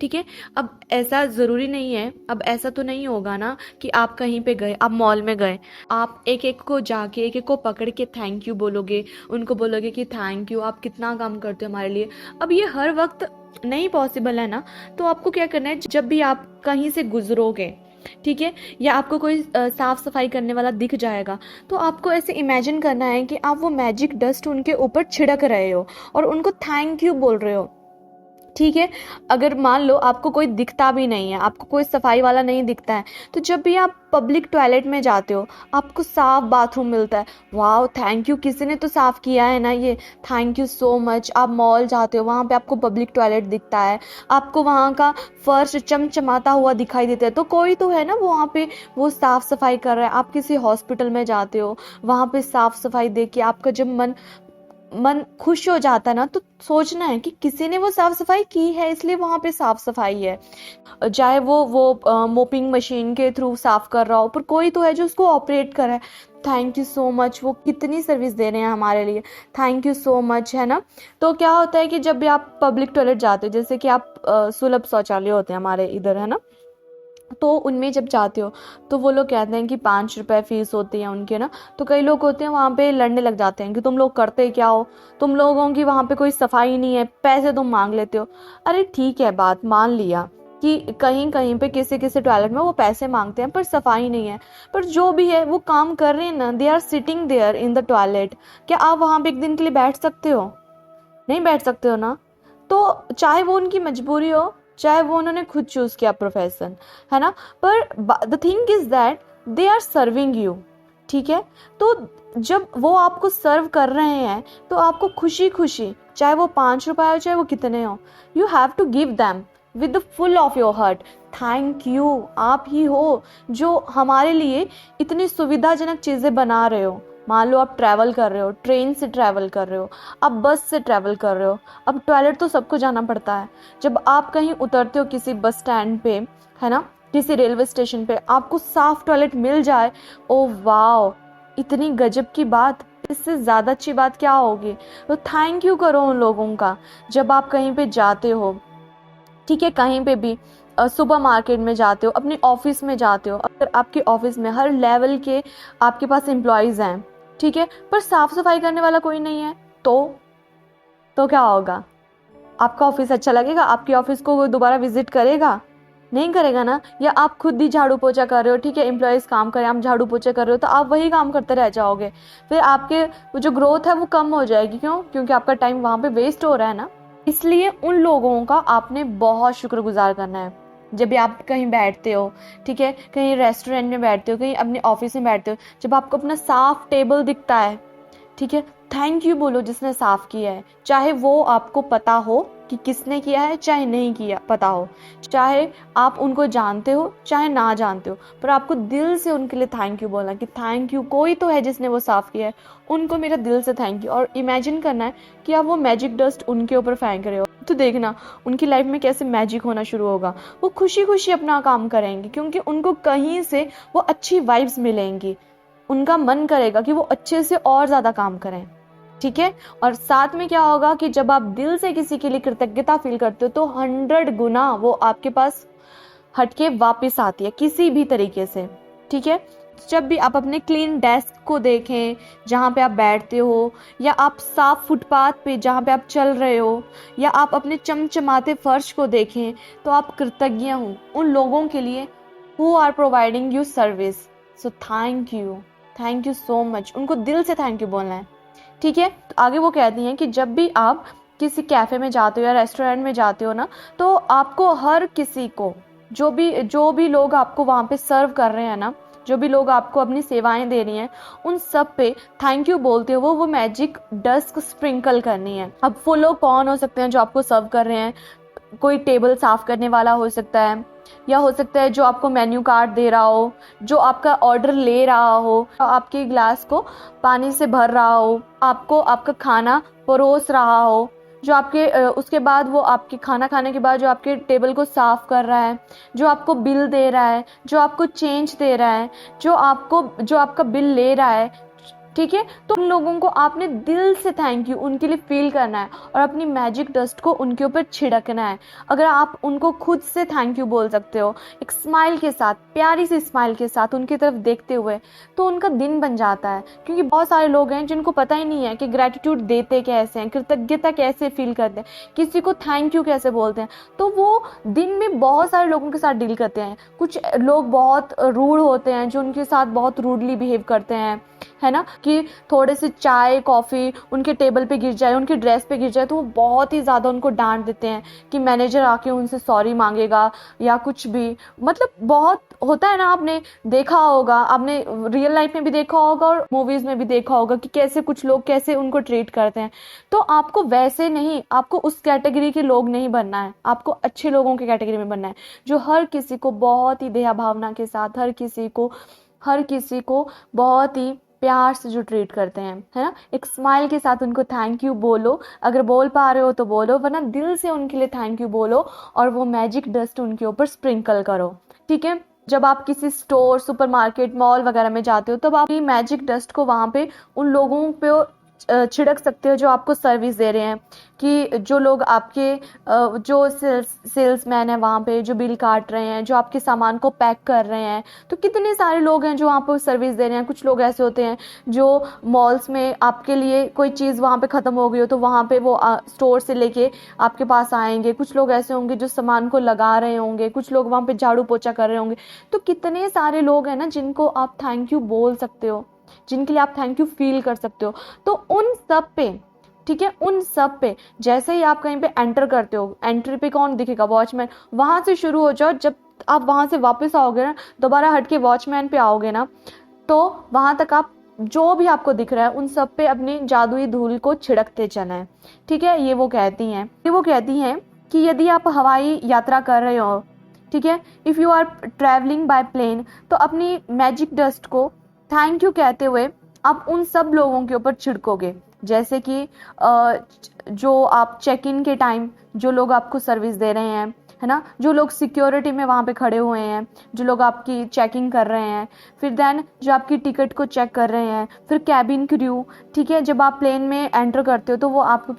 ठीक है। अब ऐसा ज़रूरी नहीं है, अब ऐसा तो नहीं होगा ना कि आप कहीं पे गए, आप मॉल में गए, आप एक एक को जाके एक एक को पकड़ के थैंक यू बोलोगे, उनको बोलोगे कि थैंक यू, आप कितना काम करते हो हमारे लिए। अब ये हर वक्त नहीं पॉसिबल है ना। तो आपको क्या करना है, जब भी आप कहीं से गुजरोगे, ठीक है, या आपको कोई साफ सफाई करने वाला दिख जाएगा, तो आपको ऐसे इमेजिन करना है कि आप वो मैजिक डस्ट उनके ऊपर छिड़क रहे हो और उनको थैंक यू बोल रहे हो। ठीक है। अगर मान लो आपको कोई दिखता भी नहीं है, आपको कोई सफाई वाला नहीं दिखता है, तो जब भी आप पब्लिक टॉयलेट में जाते हो, आपको साफ बाथरूम मिलता है, वाह थैंक यू, किसी ने तो साफ किया है ना ये, थैंक यू सो मच। आप मॉल जाते हो, वहाँ पे आपको पब्लिक टॉयलेट दिखता है, आपको वहाँ का फर्श चमचमाता हुआ दिखाई देता है, तो कोई तो है ना वहाँ पे वो साफ सफाई कर रहा है। आप किसी हॉस्पिटल में जाते हो, वहाँ पे साफ सफाई देख के आपका जब मन खुश हो जाता है ना, तो सोचना है कि किसी ने वो साफ सफाई की है, इसलिए वहां पे साफ सफाई है। चाहे वो मोपिंग मशीन के थ्रू साफ कर रहा हो, पर कोई तो है जो उसको ऑपरेट कर रहा है। थैंक यू सो मच, वो कितनी सर्विस दे रहे हैं हमारे लिए, थैंक यू सो मच, है ना। तो क्या होता है कि जब भी आप पब्लिक टॉयलेट जाते हो, जैसे कि आप सुलभ शौचालय होते हैं हमारे इधर, है ना, तो उनमें जब जाते हो तो वो लोग कहते हैं कि 5 रुपए फीस होती है उनके ना। तो कई लोग होते हैं वहाँ पे लड़ने लग जाते हैं कि तुम लोग करते क्या हो, तुम लोगों की वहाँ पे कोई सफाई नहीं है, पैसे तुम मांग लेते हो। अरे ठीक है, बात मान लिया कि कहीं कहीं पे किसी किसी टॉयलेट में वो पैसे मांगते हैं पर सफाई नहीं है, पर जो भी है वो काम कर रहे हैं ना, they are sitting there in the toilet. क्या आप वहाँ पे एक दिन के लिए बैठ सकते हो? नहीं बैठ सकते हो ना। तो चाहे वो उनकी मजबूरी हो, चाहे वो उन्होंने खुद चूज किया प्रोफेशन, है ना, पर the thing is that they are serving you. ठीक है। तो जब वो आपको सर्व कर रहे हैं तो आपको खुशी खुशी, चाहे वो 5 रुपए हो चाहे वो कितने हो, you have to give them with the full of your heart. Thank you, आप ही हो जो हमारे लिए इतनी सुविधाजनक चीजें बना रहे हो। मान लो आप ट्रैवल कर रहे हो, ट्रेन से ट्रैवल कर रहे हो, आप बस से ट्रैवल कर रहे हो, अब टॉयलेट तो सबको जाना पड़ता है। जब आप कहीं उतरते हो किसी बस स्टैंड पे, है ना, किसी रेलवे स्टेशन पे, आपको साफ टॉयलेट मिल जाए, ओ वाओ, इतनी गजब की बात, इससे ज़्यादा अच्छी बात क्या होगी। तो थैंक यू करो उन लोगों का। जब आप कहीं पे जाते हो, ठीक है, कहीं पे भी सुपर मार्केट में जाते हो, अपने ऑफिस में जाते हो, अगर आपके ऑफिस में हर लेवल के आपके पास एम्प्लॉयज़ हैं, ठीक है, पर साफ सफाई करने वाला कोई नहीं है, तो क्या होगा? आपका ऑफिस अच्छा लगेगा? आपके ऑफिस को कोई दोबारा विजिट करेगा? नहीं करेगा ना। या आप खुद ही झाड़ू पोछा कर रहे हो, ठीक है, एम्प्लॉयज़ काम करें, आप झाड़ू पोछा कर रहे हो, तो आप वही काम करते रह जाओगे, फिर आपके वो जो ग्रोथ है वो कम हो जाएगी। क्यों? क्योंकि आपका टाइम वहाँ पे वेस्ट हो रहा है ना। इसलिए उन लोगों का आपने बहुत शुक्रगुजार करना है। जब भी आप कहीं बैठते हो, ठीक है, कहीं रेस्टोरेंट में बैठते हो, कहीं अपने ऑफिस में बैठते हो, जब आपको अपना साफ टेबल दिखता है, ठीक है, थैंक यू बोलो जिसने साफ किया है। चाहे वो आपको पता हो कि किसने किया है, चाहे नहीं किया पता हो, चाहे आप उनको जानते हो चाहे ना जानते हो, पर आपको दिल से उनके लिए थैंक यू बोलना कि थैंक यू, कोई तो है जिसने वो साफ किया है, उनको मेरा दिल से थैंक यू। और इमेजिन करना है कि आप वो मैजिक डस्ट उनके ऊपर फेंक रहे हो, तो देखना उनकी लाइफ में कैसे मैजिक होना शुरू होगा। वो खुशी खुशी अपना काम करेंगे क्योंकि उनको कहीं से वो अच्छी वाइब्स मिलेंगी, उनका मन करेगा कि वो अच्छे से और ज्यादा काम करें। ठीक है। और साथ में क्या होगा कि जब आप दिल से किसी के लिए कृतज्ञता फील करते हो तो 100 गुना वो आपके पास हटके वापस आती है किसी भी तरीके से। ठीक है। जब भी आप अपने क्लीन डेस्क को देखें जहाँ पे आप बैठते हो, या आप साफ फुटपाथ पे जहाँ पे आप चल रहे हो, या आप अपने चमचमाते फर्श को देखें, तो आप कृतज्ञ हो उन लोगों के लिए who are providing you service. So thank you so much, उनको दिल से थैंक यू बोलना है। ठीक है। तो आगे वो कहती हैं कि जब भी आप किसी कैफे में जाते हो या रेस्टोरेंट में जाते हो ना, तो आपको हर किसी को, जो भी लोग आपको वहाँ पे सर्व कर रहे हैं ना, जो भी लोग आपको अपनी सेवाएं दे रही हैं, उन सब पे थैंक यू बोलते हो वो मैजिक डस्ट स्प्रिंकल करनी है। अब वो लोग कौन हो सकते हैं जो आपको सर्व कर रहे हैं? कोई टेबल साफ करने वाला हो सकता है, या हो सकता है जो आपको मेन्यू कार्ड दे रहा हो, जो आपका ऑर्डर ले रहा हो, आपके ग्लास को पानी से भर रहा हो, आपको आपका खाना परोस रहा हो, जो आपके उसके बाद वो आपके खाना खाने के बाद जो आपके टेबल को साफ कर रहा है, जो आपको बिल दे रहा है, जो आपको चेंज दे रहा है, जो आपका बिल ले रहा है। ठीक है। तो उन लोगों को आपने दिल से थैंक यू उनके लिए फील करना है और अपनी मैजिक डस्ट को उनके ऊपर छिड़कना है। अगर आप उनको खुद से थैंक यू बोल सकते हो एक स्माइल के साथ, प्यारी सी स्माइल के साथ उनकी तरफ देखते हुए, तो उनका दिन बन जाता है। क्योंकि बहुत सारे लोग हैं जिनको पता ही नहीं है कि ग्रेटिट्यूड देते कैसे हैं, कृतज्ञता कैसे फील करते हैं, किसी को थैंक यू कैसे बोलते हैं। तो वो दिन में बहुत सारे लोगों के साथ डील करते हैं। कुछ लोग बहुत रूड होते हैं जो उनके साथ बहुत रूडली बिहेव करते हैं, है ना, कि थोड़े से चाय कॉफ़ी उनके टेबल पे गिर जाए, उनकी ड्रेस पे गिर जाए तो वो बहुत ही ज़्यादा उनको डांट देते हैं कि मैनेजर आके उनसे सॉरी मांगेगा या कुछ भी। मतलब बहुत होता है ना, आपने देखा होगा, आपने रियल लाइफ में भी देखा होगा और मूवीज़ में भी देखा होगा कि कैसे कुछ लोग कैसे उनको ट्रीट करते हैं। तो आपको वैसे नहीं, आपको उस कैटेगरी के लोग नहीं बनना है, आपको अच्छे लोगों की कैटेगरी में बनना है जो हर किसी को बहुत ही दया भावना के साथ, हर किसी को बहुत ही प्यार से जो ट्रीट करते हैं, है ना। एक स्माइल के साथ उनको थैंक यू बोलो, अगर बोल पा रहे हो तो बोलो, वरना दिल से उनके लिए थैंक यू बोलो और वो मैजिक डस्ट उनके ऊपर स्प्रिंकल करो, ठीक है। जब आप किसी स्टोर, सुपरमार्केट, मॉल वगैरह में जाते हो तब आप ये मैजिक डस्ट को वहाँ पे उन लोगों पे छिड़क सकते हो जो आपको सर्विस दे रहे हैं, कि जो लोग आपके जो सेल्समैन है वहाँ पे, जो बिल काट रहे हैं, जो आपके सामान को पैक कर रहे हैं। तो कितने सारे लोग हैं जो वहाँ पे सर्विस दे रहे हैं। कुछ लोग ऐसे होते हैं जो मॉल्स में आपके लिए कोई चीज़ वहाँ पे ख़त्म हो गई हो तो वहाँ पे वो स्टोर से लेके आपके पास आएंगे। कुछ लोग ऐसे होंगे जो सामान को लगा रहे होंगे, कुछ लोग वहाँ पे झाड़ू पोछा कर रहे होंगे। तो कितने सारे लोग हैं ना जिनको आप थैंक यू बोल सकते हो, जिनके लिए आप थैंक यू फील कर सकते हो। तो उन सब पे, ठीक है, उन सब पे जैसे ही आप कहीं पे एंटर करते हो, एंट्री पे कौन दिखेगा? वॉचमैन। वहां से शुरू हो जाओ, जब आप वहां से वापस आओगे ना, दोबारा हट के वॉचमैन पे आओगे ना, तो वहां तक आप जो भी आपको दिख रहा है उन सब पे अपनी जादुई धूल को छिड़कते चलना है, ठीक है। ये वो कहती हैं कि यदि आप हवाई यात्रा कर रहे हो, ठीक है, if you are travelling by plane, तो अपनी मैजिक डस्ट को थैंक यू कहते हुए आप उन सब लोगों के ऊपर छिड़कोगे। जैसे कि जो आप चेक इन के टाइम जो लोग आपको सर्विस दे रहे हैं, है ना, जो लोग सिक्योरिटी में वहाँ पे खड़े हुए हैं, जो लोग आपकी चेकिंग कर रहे हैं, फिर देन जो आपकी टिकट को चेक कर रहे हैं, फिर कैबिन क्रू, ठीक है। जब आप प्लेन में एंटर करते हो तो वो आपको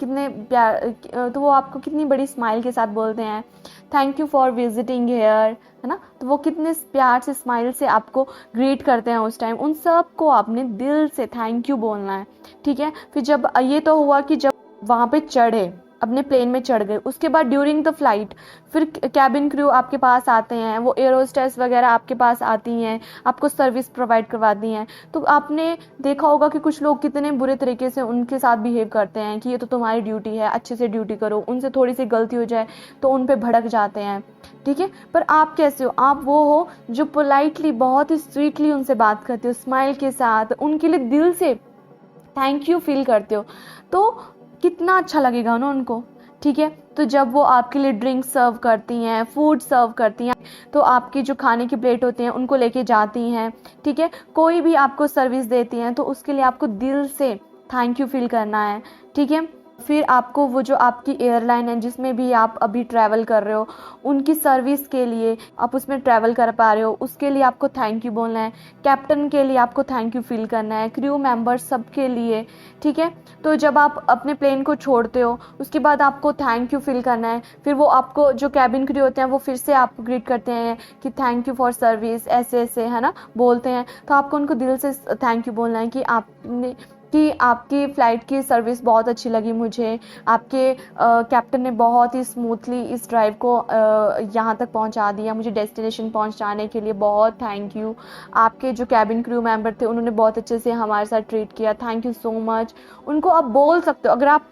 कितनी बड़ी स्माइल के साथ बोलते हैं, thank you for visiting here, है ना। तो वो कितने प्यार से स्माइल से आपको ग्रीट करते हैं उस टाइम। उन सब को आपने दिल से थैंक यू बोलना है, ठीक है। फिर जब ये तो हुआ कि जब वहाँ पे चढ़े, अपने प्लेन में चढ़ गए, उसके बाद ड्यूरिंग द फ्लाइट फिर कैबिन क्रू आपके पास आते हैं, वो एयर होस्टेस वगैरह आपके पास आती हैं, आपको सर्विस प्रोवाइड करवाती हैं। तो आपने देखा होगा कि कुछ लोग कितने बुरे तरीके से उनके साथ बिहेव करते हैं कि ये तो तुम्हारी ड्यूटी है, अच्छे से ड्यूटी करो, उनसे थोड़ी सी गलती हो जाए तो उन पे भड़क जाते हैं, ठीक है। पर आप कैसे हो? आप वो हो जो पोलाइटली, बहुत ही स्वीटली उनसे बात करते हो, स्माइल के साथ उनके लिए दिल से थैंक यू फील करते हो। तो कितना अच्छा लगेगा ना उनको, ठीक है। तो जब वो आपके लिए ड्रिंक सर्व करती हैं, फूड सर्व करती हैं, तो आपकी जो खाने की प्लेट होती हैं उनको लेके जाती हैं, ठीक है। कोई भी आपको सर्विस देती हैं तो उसके लिए आपको दिल से थैंक यू फील करना है, ठीक है। फिर आपको वो जो आपकी एयरलाइन है जिसमें भी आप अभी ट्रैवल कर रहे हो, उनकी सर्विस के लिए आप उसमें ट्रैवल कर पा रहे हो, उसके लिए आपको थैंक यू बोलना है। कैप्टन के लिए आपको थैंक यू फील करना है, क्रू मेंबर्स सबके लिए, ठीक है। तो जब आप अपने प्लेन को छोड़ते हो उसके बाद आपको थैंक यू फील करना है। फिर वो आपको जो कैबिन क्रू होते हैं वो फिर से आपको ग्रीट करते हैं कि थैंक यू फॉर सर्विस, ऐसे ऐसे, है ना, बोलते हैं। तो आपको उनको दिल से थैंक यू बोलना है कि आपकी फ़्लाइट की सर्विस बहुत अच्छी लगी मुझे, आपके कैप्टन ने बहुत ही स्मूथली इस ड्राइव को यहाँ तक पहुँचा दिया, मुझे डेस्टिनेशन पहुँचाने के लिए बहुत थैंक यू। आपके जो कैबिन क्रू मेंबर थे उन्होंने बहुत अच्छे से हमारे साथ ट्रीट किया, थैंक यू सो मच। उनको आप बोल सकते हो। अगर आप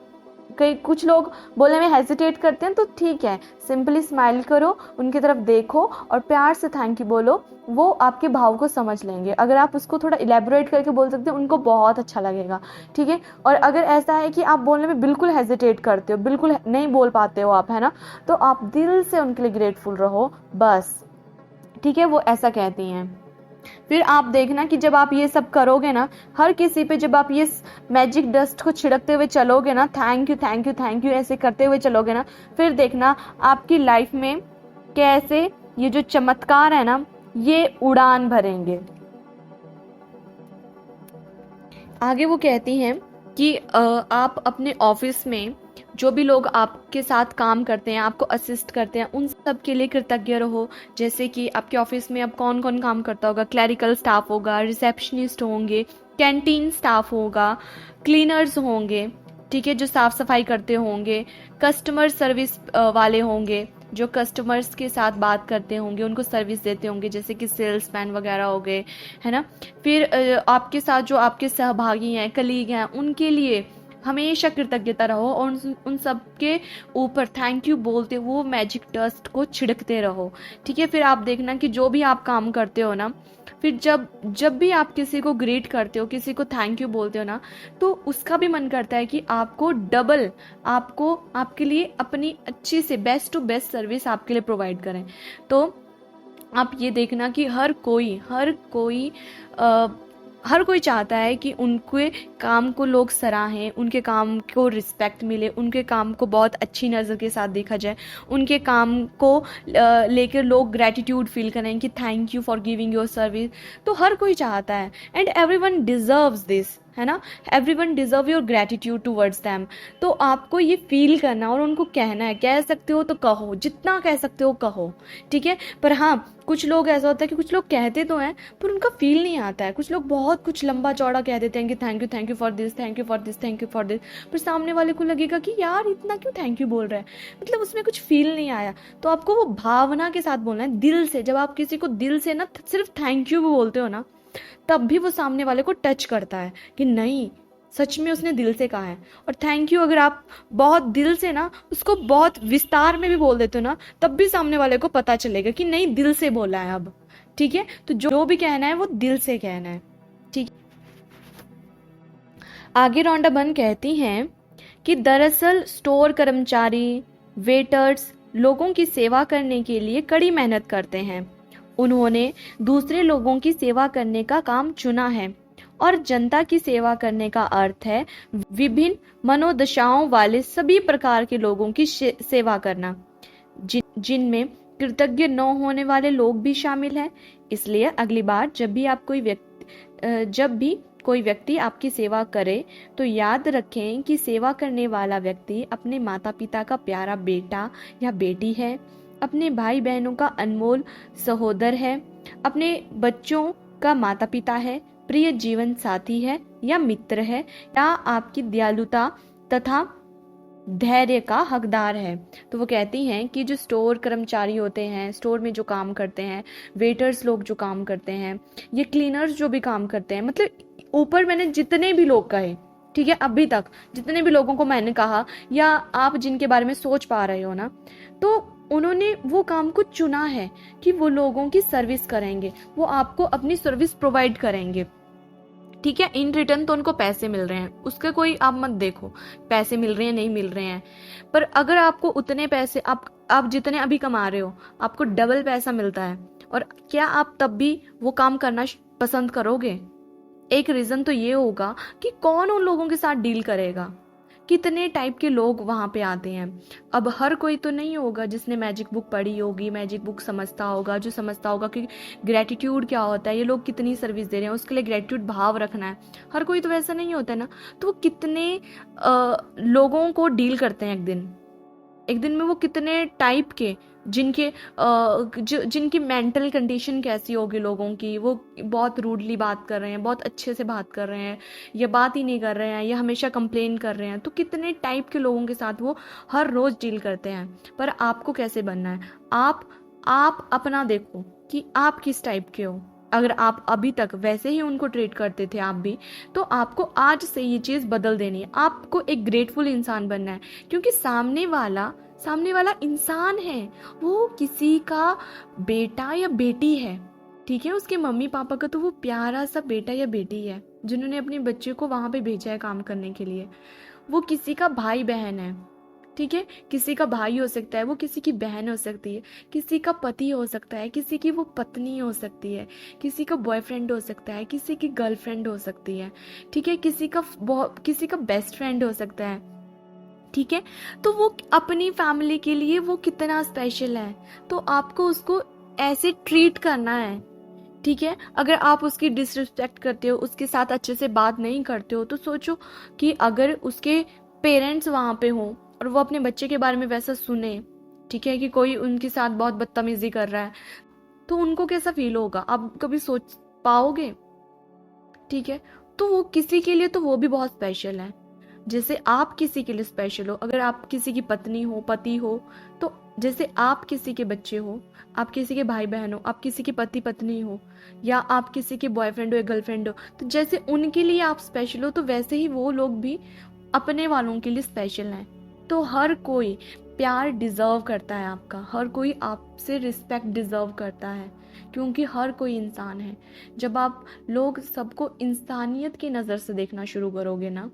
कुछ लोग बोलने में हेजिटेट करते हैं तो ठीक है, सिंपली स्माइल करो, उनकी तरफ देखो और प्यार से थैंक यू बोलो, वो आपके भाव को समझ लेंगे। अगर आप उसको थोड़ा इलेबोरेट करके बोल सकते हो उनको बहुत अच्छा लगेगा, ठीक है। और अगर ऐसा है कि आप बोलने में बिल्कुल हेजिटेट करते हो, बिल्कुल नहीं बोल पाते हो आप, है ना, तो आप दिल से उनके लिए ग्रेटफुल रहो बस, ठीक है। वो ऐसा कहती हैं। फिर आप देखना कि जब आप ये सब करोगे ना, हर किसी पे जब आप ये मैजिक डस्ट को छिड़कते हुए चलोगे ना, thank you thank you thank you ऐसे करते हुए चलोगे ना, फिर देखना आपकी लाइफ में कैसे ये जो चमत्कार है ना ये उड़ान भरेंगे। आगे वो कहती हैं कि आप अपने ऑफिस में जो भी लोग आपके साथ काम करते हैं, आपको असिस्ट करते हैं, उन सब के लिए कृतज्ञ रहो। जैसे कि आपके ऑफिस में अब कौन कौन काम करता होगा, क्लरिकल स्टाफ होगा, रिसेप्शनिस्ट होंगे, कैंटीन स्टाफ होगा, क्लीनर्स होंगे, ठीक है, जो साफ सफाई करते होंगे, कस्टमर सर्विस वाले होंगे, जो कस्टमर्स के साथ बात करते होंगे, उनको सर्विस देते होंगे, जैसे कि सेल्समैन वगैरह हो गए, है ना। फिर आपके साथ जो आपके सहभागी हैं, कलीग हैं, उनके लिए हमेशा कृतज्ञता रहो और उन सब के ऊपर थैंक यू बोलते वो मैजिक डस्ट को छिड़कते रहो, ठीक है। फिर आप देखना कि जो भी आप काम करते हो ना, फिर जब भी आप किसी को ग्रीट करते हो, किसी को थैंक यू बोलते हो ना, तो उसका भी मन करता है कि आपको डबल, आपको आपके लिए अपनी अच्छी से बेस्ट टू बेस्ट सर्विस आपके लिए प्रोवाइड करें। तो आप ये देखना कि हर कोई चाहता है कि उनके काम को लोग सराहें, उनके काम को रिस्पेक्ट मिले, उनके काम को बहुत अच्छी नज़र के साथ देखा जाए, उनके काम को लेकर लोग ग्रैटिट्यूड फील करें कि thank you for giving your service. तो हर कोई चाहता है, एंड एवरीवन डिजर्व्स दिस, है ना। Everyone deserve your gratitude towards them. तो आपको ये फील करना और उनको कहना है, कह सकते हो तो कहो, जितना कह सकते हो कहो, ठीक है। पर हाँ, कुछ लोग ऐसा होता है कि कुछ लोग कहते तो हैं पर उनका फील नहीं आता है। कुछ लोग बहुत कुछ लंबा चौड़ा कह देते हैं कि thank you for this, thank you for this, thank you for this, पर सामने वाले को लगेगा कि यार इतना क्यों थैंक यू बोल रहा है, मतलब उसमें कुछ फील नहीं आया। तो आपको वो भावना के साथ बोलना है, दिल से। जब आप किसी को दिल से ना सिर्फ थैंक यू भी बोलते हो ना, तब भी वो सामने वाले को टच करता है कि नहीं, सच में उसने दिल से कहा है। और थैंक यू अगर आप बहुत दिल से ना उसको बहुत विस्तार में भी बोल देते हो ना, तब भी सामने वाले को पता चलेगा कि नहीं, दिल से बोला है अब, ठीक है। तो जो भी कहना है वो दिल से कहना है, ठीक। आगे रॉन्डा बर्न कहती हैं कि दरअसल स्टोर कर्मचारी, वेटर्स लोगों की सेवा करने के लिए कड़ी मेहनत करते हैं। उन्होंने दूसरे लोगों की सेवा करने का काम चुना है, और जनता की सेवा करने का अर्थ है विभिन्न मनोदशाओं वाले सभी प्रकार के लोगों की सेवा करना, जिनमें कृतज्ञ न होने वाले लोग भी शामिल हैं। इसलिए अगली बार जब भी कोई व्यक्ति आपकी सेवा करे, तो याद रखें कि सेवा करने वाला व्यक्ति अपने माता पिता का प्यारा बेटा या बेटी है, अपने भाई बहनों का अनमोल सहोदर है, अपने बच्चों का माता पिता है, प्रिय जीवन साथी है या मित्र है, या आपकी दयालुता तथा धैर्य का हकदार है। तो वो कहती हैं कि जो स्टोर कर्मचारी होते हैं, स्टोर में जो काम करते हैं, वेटर्स लोग जो काम करते हैं, ये क्लीनर्स जो भी काम करते हैं, मतलब ऊपर मैंने जितने भी लोग कहे, ठीक है, अभी तक जितने भी लोगों को मैंने कहा या आप जिनके बारे में सोच पा रहे हो ना, तो उन्होंने वो काम को चुना है कि वो लोगों की सर्विस करेंगे, वो आपको अपनी सर्विस प्रोवाइड करेंगे, ठीक है। इन रिटर्न तो उनको पैसे मिल रहे हैं, उसका कोई आप मत देखो पैसे मिल रहे हैं नहीं मिल रहे हैं, पर अगर आपको उतने पैसे आप जितने अभी कमा रहे हो, आपको डबल पैसा मिलता है, और क्या आप तब भी वो काम करना पसंद करोगे? एक रीजन तो ये होगा कि कौन उन लोगों के साथ डील करेगा, कितने टाइप के लोग वहाँ पे आते हैं। अब हर कोई तो नहीं होगा जिसने मैजिक बुक पढ़ी होगी, मैजिक बुक समझता होगा, जो समझता होगा कि ग्रेटिट्यूड क्या होता है, ये लोग कितनी सर्विस दे रहे हैं, उसके लिए ग्रेटिट्यूड भाव रखना है। हर कोई तो वैसा नहीं होता है ना। तो वो कितने लोगों को डील करते हैं एक दिन में, वो कितने टाइप के जिनकी मेंटल कंडीशन कैसी होगी लोगों की, वो बहुत रूडली बात कर रहे हैं, बहुत अच्छे से बात कर रहे हैं, या बात ही नहीं कर रहे हैं, या हमेशा कंप्लेन कर रहे हैं। तो कितने टाइप के लोगों के साथ वो हर रोज डील करते हैं। पर आपको कैसे बनना है, आप अपना देखो कि आप किस टाइप के हो। अगर आप अभी तक वैसे ही उनको ट्रीट करते थे आप भी, तो आपको आज से ये चीज़ बदल देनी है। आपको एक ग्रेटफुल इंसान बनना है, क्योंकि सामने वाला इंसान है, वो किसी का बेटा या बेटी है, ठीक है। उसके मम्मी पापा का तो वो प्यारा सा बेटा या बेटी है, जिन्होंने अपने बच्चे को वहां पे भेजा है काम करने के लिए। वो किसी का भाई बहन है, ठीक है, किसी का भाई हो सकता है, वो किसी की बहन हो सकती है, किसी का पति हो सकता है, किसी की वो पत्नी हो सकती है, किसी का बॉयफ्रेंड हो सकता है, किसी की गर्लफ्रेंड हो सकती है, ठीक है, किसी का बेस्ट फ्रेंड हो सकता है, ठीक है। तो वो अपनी फैमिली के लिए वो कितना स्पेशल है, तो आपको उसको ऐसे ट्रीट करना है ठीक है, अगर आप उसकी डिसरिस्पेक्ट करते हो, उसके साथ अच्छे से बात नहीं करते हो, तो सोचो कि अगर उसके पेरेंट्स वहाँ पे हों और वो अपने बच्चे के बारे में वैसा सुने, ठीक है, कि कोई उनके साथ बहुत बदतमीजी कर रहा है, तो उनको कैसा फील होगा, आप कभी सोच पाओगे? ठीक है, तो वो किसी के लिए तो वो भी बहुत स्पेशल है, जैसे आप किसी के लिए स्पेशल हो। अगर आप किसी की पत्नी हो, पति हो, तो जैसे आप किसी के बच्चे हो, आप किसी के भाई बहन हो, आप किसी के पति पत्नी हो, या आप किसी के बॉयफ्रेंड हो या गर्लफ्रेंड हो, तो जैसे उनके लिए आप स्पेशल हो, तो वैसे ही वो लोग भी अपने वालों के लिए स्पेशल हैं। तो हर कोई प्यार डिजर्व करता है आपका, हर कोई आपसे रिस्पेक्ट डिजर्व करता है, क्योंकि हर कोई इंसान है। जब आप लोग सबको इंसानियत की नज़र से देखना शुरू करोगे ना,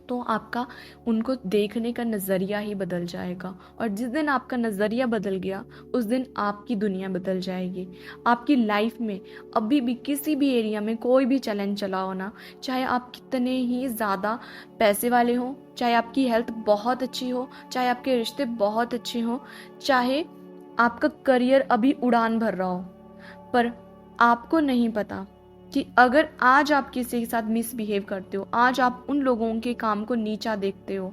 तो आपका उनको देखने का नज़रिया ही बदल जाएगा, और जिस दिन आपका नज़रिया बदल गया, उस दिन आपकी दुनिया बदल जाएगी। आपकी लाइफ में अभी भी किसी भी एरिया में कोई भी चैलेंज चला हो ना, चाहे आप कितने ही ज़्यादा पैसे वाले हो, चाहे आपकी हेल्थ बहुत अच्छी हो, चाहे आपके रिश्ते बहुत अच्छे हो, चाहे आपका करियर अभी उड़ान भर रहा हो, पर आपको नहीं पता कि अगर आज आप किसी के साथ मिसबिहेव करते हो, आज आप उन लोगों के काम को नीचा देखते हो,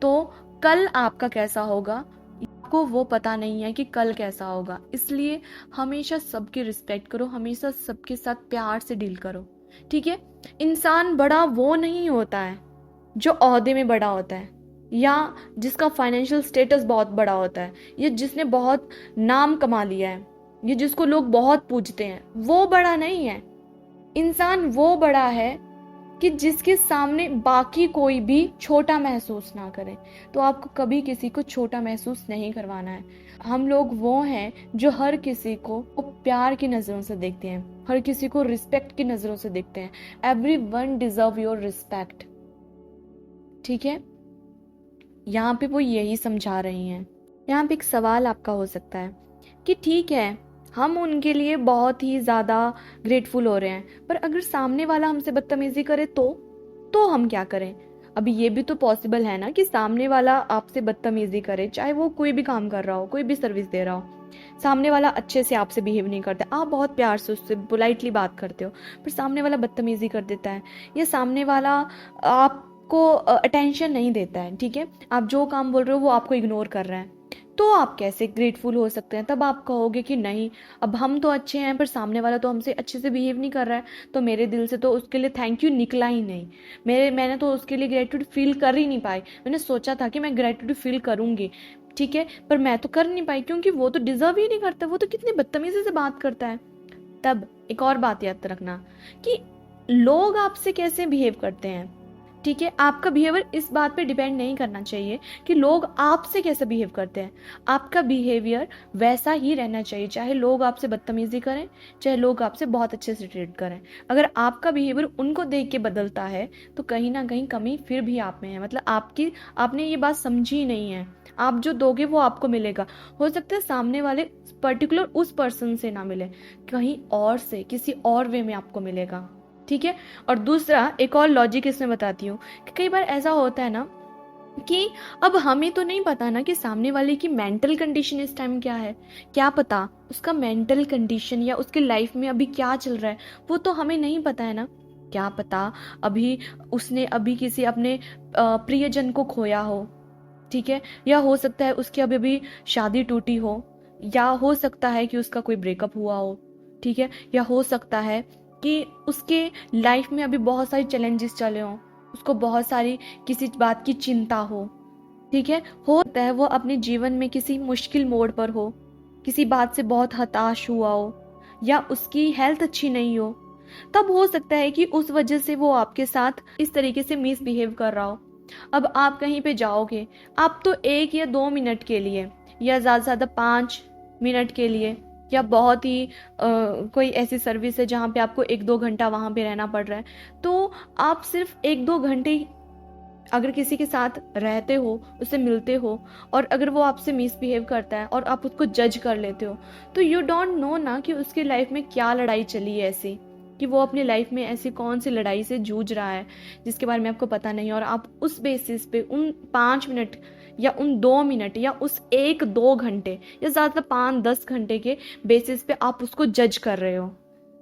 तो कल आपका कैसा होगा, आपको वो पता नहीं है कि कल कैसा होगा। इसलिए हमेशा सबकी रिस्पेक्ट करो, हमेशा सबके साथ प्यार से डील करो, ठीक है। इंसान बड़ा वो नहीं होता है जो ओहदे में बड़ा होता है, या जिसका फाइनेंशियल स्टेटस बहुत बड़ा होता है, या जिसने बहुत नाम कमा लिया है, या जिसको लोग बहुत पूजते हैं, वो बड़ा नहीं है। इंसान वो बड़ा है कि जिसके सामने बाकी कोई भी छोटा महसूस ना करे। तो आपको कभी किसी को छोटा महसूस नहीं करवाना है। हम लोग वो हैं जो हर किसी को प्यार की नज़रों से देखते हैं, हर किसी को रिस्पेक्ट की नज़रों से देखते हैं। एवरीवन डिजर्व योर रिस्पेक्ट, ठीक है। यहाँ पे वो यही समझा रही हैं। यहाँ पे एक सवाल आपका हो सकता है कि ठीक है, हम उनके लिए बहुत ही ज़्यादा ग्रेटफुल हो रहे हैं, पर अगर सामने वाला हमसे बदतमीजी करे तो हम क्या करें? अभी ये भी तो पॉसिबल है ना कि सामने वाला आपसे बदतमीजी करे, चाहे वो कोई भी काम कर रहा हो, कोई भी सर्विस दे रहा हो, सामने वाला अच्छे से आपसे बिहेव नहीं करता, आप बहुत प्यार से उससे पोलाइटली बात करते हो, पर सामने वाला बदतमीजी कर देता है, या सामने वाला आपको अटेंशन नहीं देता है, ठीक है, आप जो काम बोल रहे हो वो आपको इग्नोर कर रहा है, तो आप कैसे ग्रेटफुल हो सकते हैं? तब आप कहोगे कि नहीं, अब हम तो अच्छे हैं पर सामने वाला तो हमसे अच्छे से बिहेव नहीं कर रहा है, तो मेरे दिल से तो उसके लिए थैंक यू निकला ही नहीं, मैंने तो उसके लिए ग्रेटिट्यूड फील कर ही नहीं पाई। मैंने सोचा था कि मैं ग्रेटिट्यूड फील करूंगी, ठीक है, पर मैं तो कर नहीं पाई, क्योंकि वो तो डिजर्व ही नहीं करता, वो तो कितनी बदतमीजी से बात करता है। तब एक और बात याद रखना कि लोग आपसे कैसे बिहेव करते हैं, ठीक है, आपका बिहेवियर इस बात पे डिपेंड नहीं करना चाहिए कि लोग आपसे कैसे बिहेव करते हैं। आपका बिहेवियर वैसा ही रहना चाहिए, चाहे लोग आपसे बदतमीजी करें, चाहे लोग आपसे बहुत अच्छे से ट्रीट करें। अगर आपका बिहेवियर उनको देख के बदलता है, तो कहीं ना कहीं कमी फिर भी आप में है, मतलब आपने ये बात समझी नहीं है। आप जो दोगे वो आपको मिलेगा। हो सकता है सामने वाले पर्टिकुलर उस पर्सन से ना मिले, कहीं और से, किसी और वे में आपको मिलेगा, ठीक है। और दूसरा एक और लॉजिक इसमें बताती हूँ कि कई बार ऐसा होता है ना कि अब हमें तो नहीं पता ना कि सामने वाले की मेंटल कंडीशन इस टाइम क्या है, क्या पता उसका मेंटल कंडीशन या उसके लाइफ में अभी क्या चल रहा है, वो तो हमें नहीं पता है ना। क्या पता अभी उसने अभी किसी अपने प्रियजन को खोया हो, ठीक है, या हो सकता है उसकी अभी अभी शादी टूटी हो, या हो सकता है कि उसका कोई ब्रेकअप हुआ हो, ठीक है, या हो सकता है कि उसके लाइफ में अभी बहुत सारी चैलेंजेस चले हों, उसको बहुत सारी किसी बात की चिंता हो, ठीक है, हो सकता है वो अपने जीवन में किसी मुश्किल मोड़ पर हो, किसी बात से बहुत हताश हुआ हो, या उसकी हेल्थ अच्छी नहीं हो। तब हो सकता है कि उस वजह से वो आपके साथ इस तरीके से मिसबिहेव कर रहा हो। अब आप कहीं पे जाओगे, आप तो 1 या 2 मिनट के लिए, या ज़्यादा से ज़्यादा 5 मिनट के लिए, या बहुत ही कोई ऐसी सर्विस है जहाँ पे आपको 1-2 घंटा वहाँ पे रहना पड़ रहा है, तो आप सिर्फ 1-2 घंटे अगर किसी के साथ रहते हो, उससे मिलते हो, और अगर वो आपसे मिसबिहेव करता है और आप उसको जज कर लेते हो, तो यू डोंट नो ना कि उसकी लाइफ में क्या लड़ाई चली है ऐसी, कि वो अपनी लाइफ में ऐसी कौन सी लड़ाई से जूझ रहा है जिसके बारे में आपको पता नहीं, और आप उस बेसिस पे उन 5 मिनट या उन 2 मिनट या उस 1-2 घंटे या ज़्यादा 5-10 घंटे के बेसिस पे आप उसको जज कर रहे हो।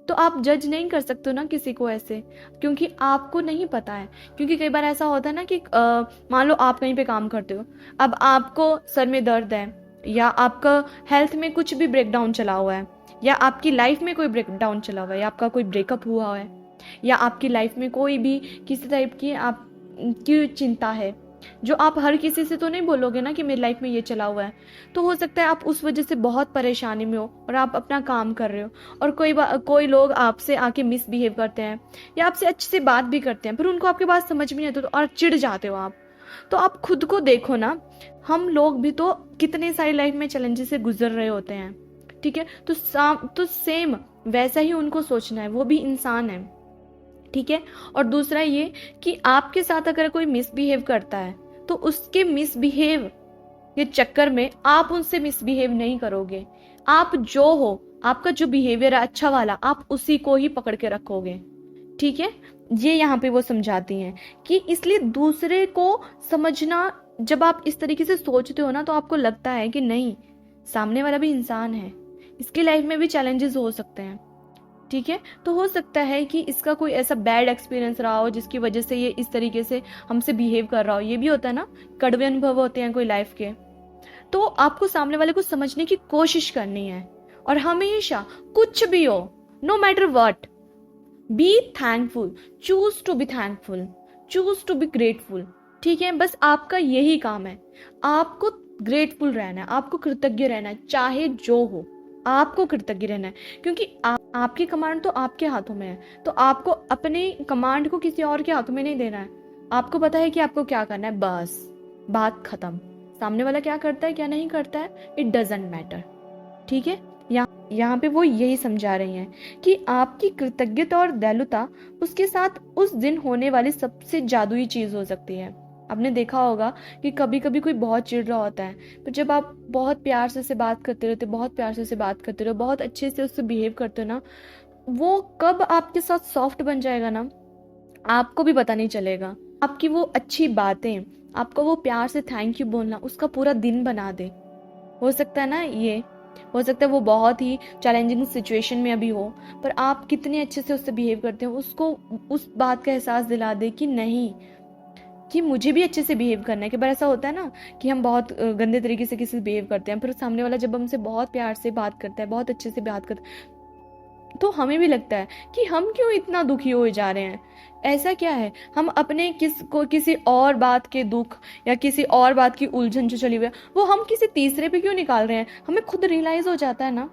तो आप जज नहीं कर सकते हो ना किसी को ऐसे, क्योंकि आपको नहीं पता है। क्योंकि कई बार ऐसा होता है ना कि मान लो आप कहीं पे काम करते हो, अब आपको सर में दर्द है, या आपका हेल्थ में कुछ भी ब्रेकडाउन चला हुआ है, या आपकी लाइफ में कोई ब्रेकडाउन चला हुआ है, या आपका कोई ब्रेकअप हुआ है, या आपकी लाइफ में कोई भी किसी टाइप की आप की चिंता है, जो आप हर किसी से तो नहीं बोलोगे ना कि मेरी लाइफ में ये चला हुआ है। तो हो सकता है आप उस वजह से बहुत परेशानी में हो और आप अपना काम कर रहे हो, और कोई लोग आपसे आके मिसबिहेव करते हैं या आपसे अच्छे से बात भी करते हैं, फिर उनको आपकी बात समझ में नहीं आती तो और चिढ़ जाते हो आप। तो आप खुद को देखो ना, हम लोग भी तो कितने सारी लाइफ में चैलेंजेस से गुजर रहे होते हैं, ठीक है। तो सेम वैसा ही उनको सोचना है, वो भी इंसान है, ठीक है। और दूसरा ये कि आपके साथ अगर कोई मिसबिहेव करता है तो उसके मिसबिहेव के चक्कर में आप उनसे मिसबिहेव नहीं करोगे। आप जो हो, आपका जो बिहेवियर है अच्छा वाला, आप उसी को ही पकड़ के रखोगे, ठीक है। ये यहाँ पे वो समझाती हैं कि इसलिए दूसरे को समझना, जब आप इस तरीके से सोचते हो ना, तो आपको लगता है कि नहीं, सामने वाला भी इंसान है, इसकी लाइफ में भी चैलेंजेस हो सकते हैं, ठीक है। तो हो सकता है कि इसका कोई ऐसा बैड एक्सपीरियंस रहा हो जिसकी वजह से ये इस तरीके से हमसे बिहेव कर रहा हो। ये भी होता है ना, कड़वे अनुभव होते हैं कोई लाइफ के। तो आपको सामने वाले को समझने की कोशिश करनी है, और हमेशा कुछ भी हो, no matter what, be thankful, choose to be thankful, choose to be grateful, ठीक है। बस आपका यही काम है, आपको ग्रेटफुल रहना है, आपको कृतज्ञ रहना है, चाहे जो हो आपको कृतज्ञ रहना है। क्योंकि आपकी कमांड तो आपके हाथों में है, तो आपको अपने कमांड को किसी और के हाथों में नहीं देना है। आपको पता है कि आपको क्या करना है, बस बात खत्म। सामने वाला क्या करता है क्या नहीं करता है, इट डजंट मैटर, ठीक है। यहाँ पे वो यही समझा रही हैं कि आपकी कृतज्ञता और दयालुता उसके साथ उस दिन होने वाली सबसे जादुई चीज हो सकती है। आपने देखा होगा कि कभी कभी कोई बहुत चिढ़ रहा होता है, तो जब आप बहुत प्यार से उससे बात करते रहते, बहुत प्यार से उससे बात करते रहो, बहुत अच्छे से उससे बिहेव करते हो ना, वो कब आपके साथ सॉफ्ट बन जाएगा ना, आपको भी पता नहीं चलेगा। आपकी वो अच्छी बातें, आपका वो प्यार से थैंक यू बोलना उसका पूरा दिन बना दे। हो सकता है ना, ये हो सकता है वो बहुत ही चैलेंजिंग सिचुएशन में अभी हो, पर आप कितने अच्छे से उससे बिहेव करते हो, उसको उस बात का एहसास दिला दे कि नहीं, कि मुझे भी अच्छे से बिहेव करना है। कि बार ऐसा होता है ना कि हम बहुत गंदे तरीके से किसी से बिहेव करते हैं, फिर सामने वाला जब हमसे बहुत प्यार से बात करता है, बहुत अच्छे से बात करता है, तो हमें भी लगता है कि हम क्यों इतना दुखी हो जा रहे हैं, ऐसा क्या है, हम अपने किसी और बात के दुख या किसी और बात की उलझन जो चली हुई है वो हम किसी तीसरे पे क्यों निकाल रहे हैं। हमें खुद रियलाइज हो जाता है ना,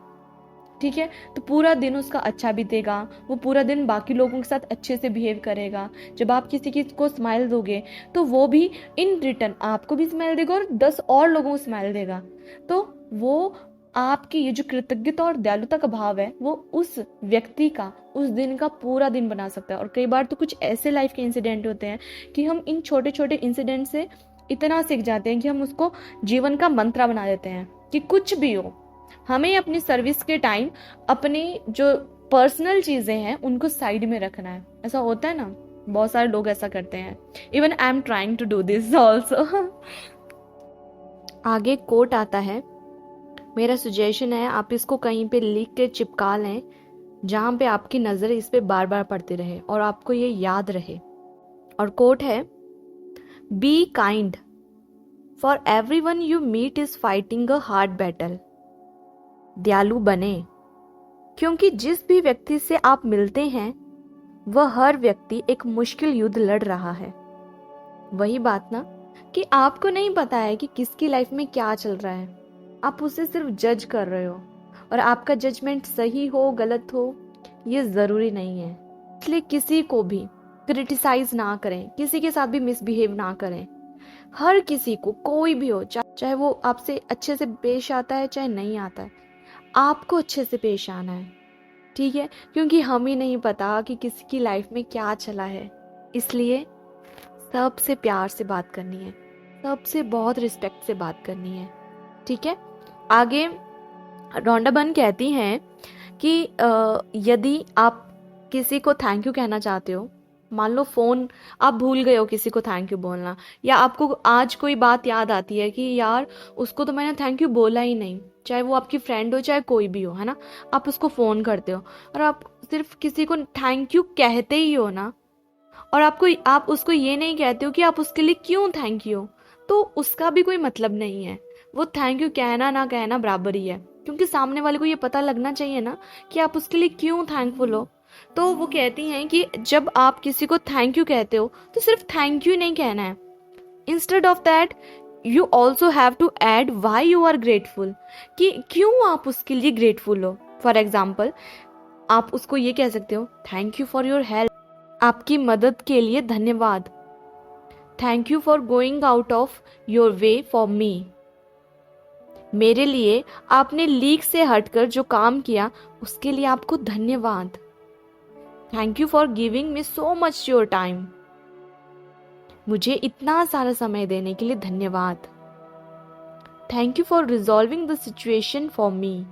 ठीक है। तो पूरा दिन उसका अच्छा बीतेगा, वो पूरा दिन बाकी लोगों के साथ अच्छे से बिहेव करेगा। जब आप किसी को स्माइल दोगे तो वो भी इन रिटर्न आपको भी स्माइल देगा और 10 और लोगों को स्माइल देगा। तो वो आपकी ये जो कृतज्ञता और दयालुता का भाव है वो उस व्यक्ति का उस दिन का पूरा दिन बना सकता है। और कई बार तो कुछ ऐसे लाइफ के इंसिडेंट होते हैं कि हम इन छोटे छोटे इंसिडेंट से इतना सीख जाते हैं कि हम उसको जीवन का मंत्र बना देते हैं कि कुछ भी हो, हमें अपनी सर्विस के टाइम अपनी जो पर्सनल चीजें हैं उनको साइड में रखना है। ऐसा होता है ना, बहुत सारे लोग ऐसा करते हैं। Even I am trying to do this also. आगे कोट आता है, मेरा सजेशन है आप इसको कहीं पे लिख के चिपका लें जहां पे आपकी नजर इस पे बार बार पड़ती रहे और आपको ये याद रहे। और कोट है, be kind for everyone you meet is fighting a hard battle. दयालु बने, क्योंकि जिस भी व्यक्ति से आप मिलते हैं वह हर व्यक्ति एक मुश्किल युद्ध लड़ रहा है। वही बात ना कि आपको नहीं पता है कि किसकी लाइफ में क्या चल रहा है, आप उसे सिर्फ जज कर रहे हो, और आपका जजमेंट सही हो गलत हो ये जरूरी नहीं है। इसलिए किसी को भी क्रिटिसाइज ना करें, किसी के साथ भी मिसबिहेव ना करें। हर किसी को, कोई भी हो, चाहे वो आपसे अच्छे से पेश आता है चाहे नहीं आता है, आपको अच्छे से पेश आना है, ठीक है। क्योंकि हम ही नहीं पता कि किसी की लाइफ में क्या चला है। इसलिए सबसे प्यार से बात करनी है, सबसे बहुत रिस्पेक्ट से बात करनी है, ठीक है। आगे रोंडा बर्न कहती हैं कि यदि आप किसी को थैंक यू कहना चाहते हो, मान लो फोन आप भूल गए हो किसी को थैंक यू बोलना, या आपको आज कोई बात याद आती है कि यार उसको तो मैंने थैंक यू बोला ही नहीं, चाहे वो आपकी फ्रेंड हो चाहे कोई भी हो, है ना, आप उसको फ़ोन करते हो और आप सिर्फ किसी को थैंक यू कहते ही हो ना, और आप उसको ये नहीं कहते हो कि आप उसके लिए क्यों थैंक यू, तो उसका भी कोई मतलब नहीं है। वो थैंक यू कहना ना कहना बराबर ही है, क्योंकि सामने वाले को ये पता लगना चाहिए ना कि आप उसके लिए क्यों थैंकफुल हो। तो वो कहती हैं कि जब आप किसी को थैंक यू कहते हो तो सिर्फ थैंक यू नहीं कहना है, instead of that you also have to add why you are grateful, कि क्यों आप उसके लिए ग्रेटफुल हो। फॉर एग्जाम्पल, आप उसको ये कह सकते हो, thank you for your help, आपकी मदद के लिए धन्यवाद, thank you for going out of your way for me, मेरे लिए आपने लीक से हटकर जो काम किया उसके लिए आपको धन्यवाद, thank you for giving me so much your time, मुझे इतना सारा समय देने के लिए धन्यवाद, thank you for resolving the situation for me,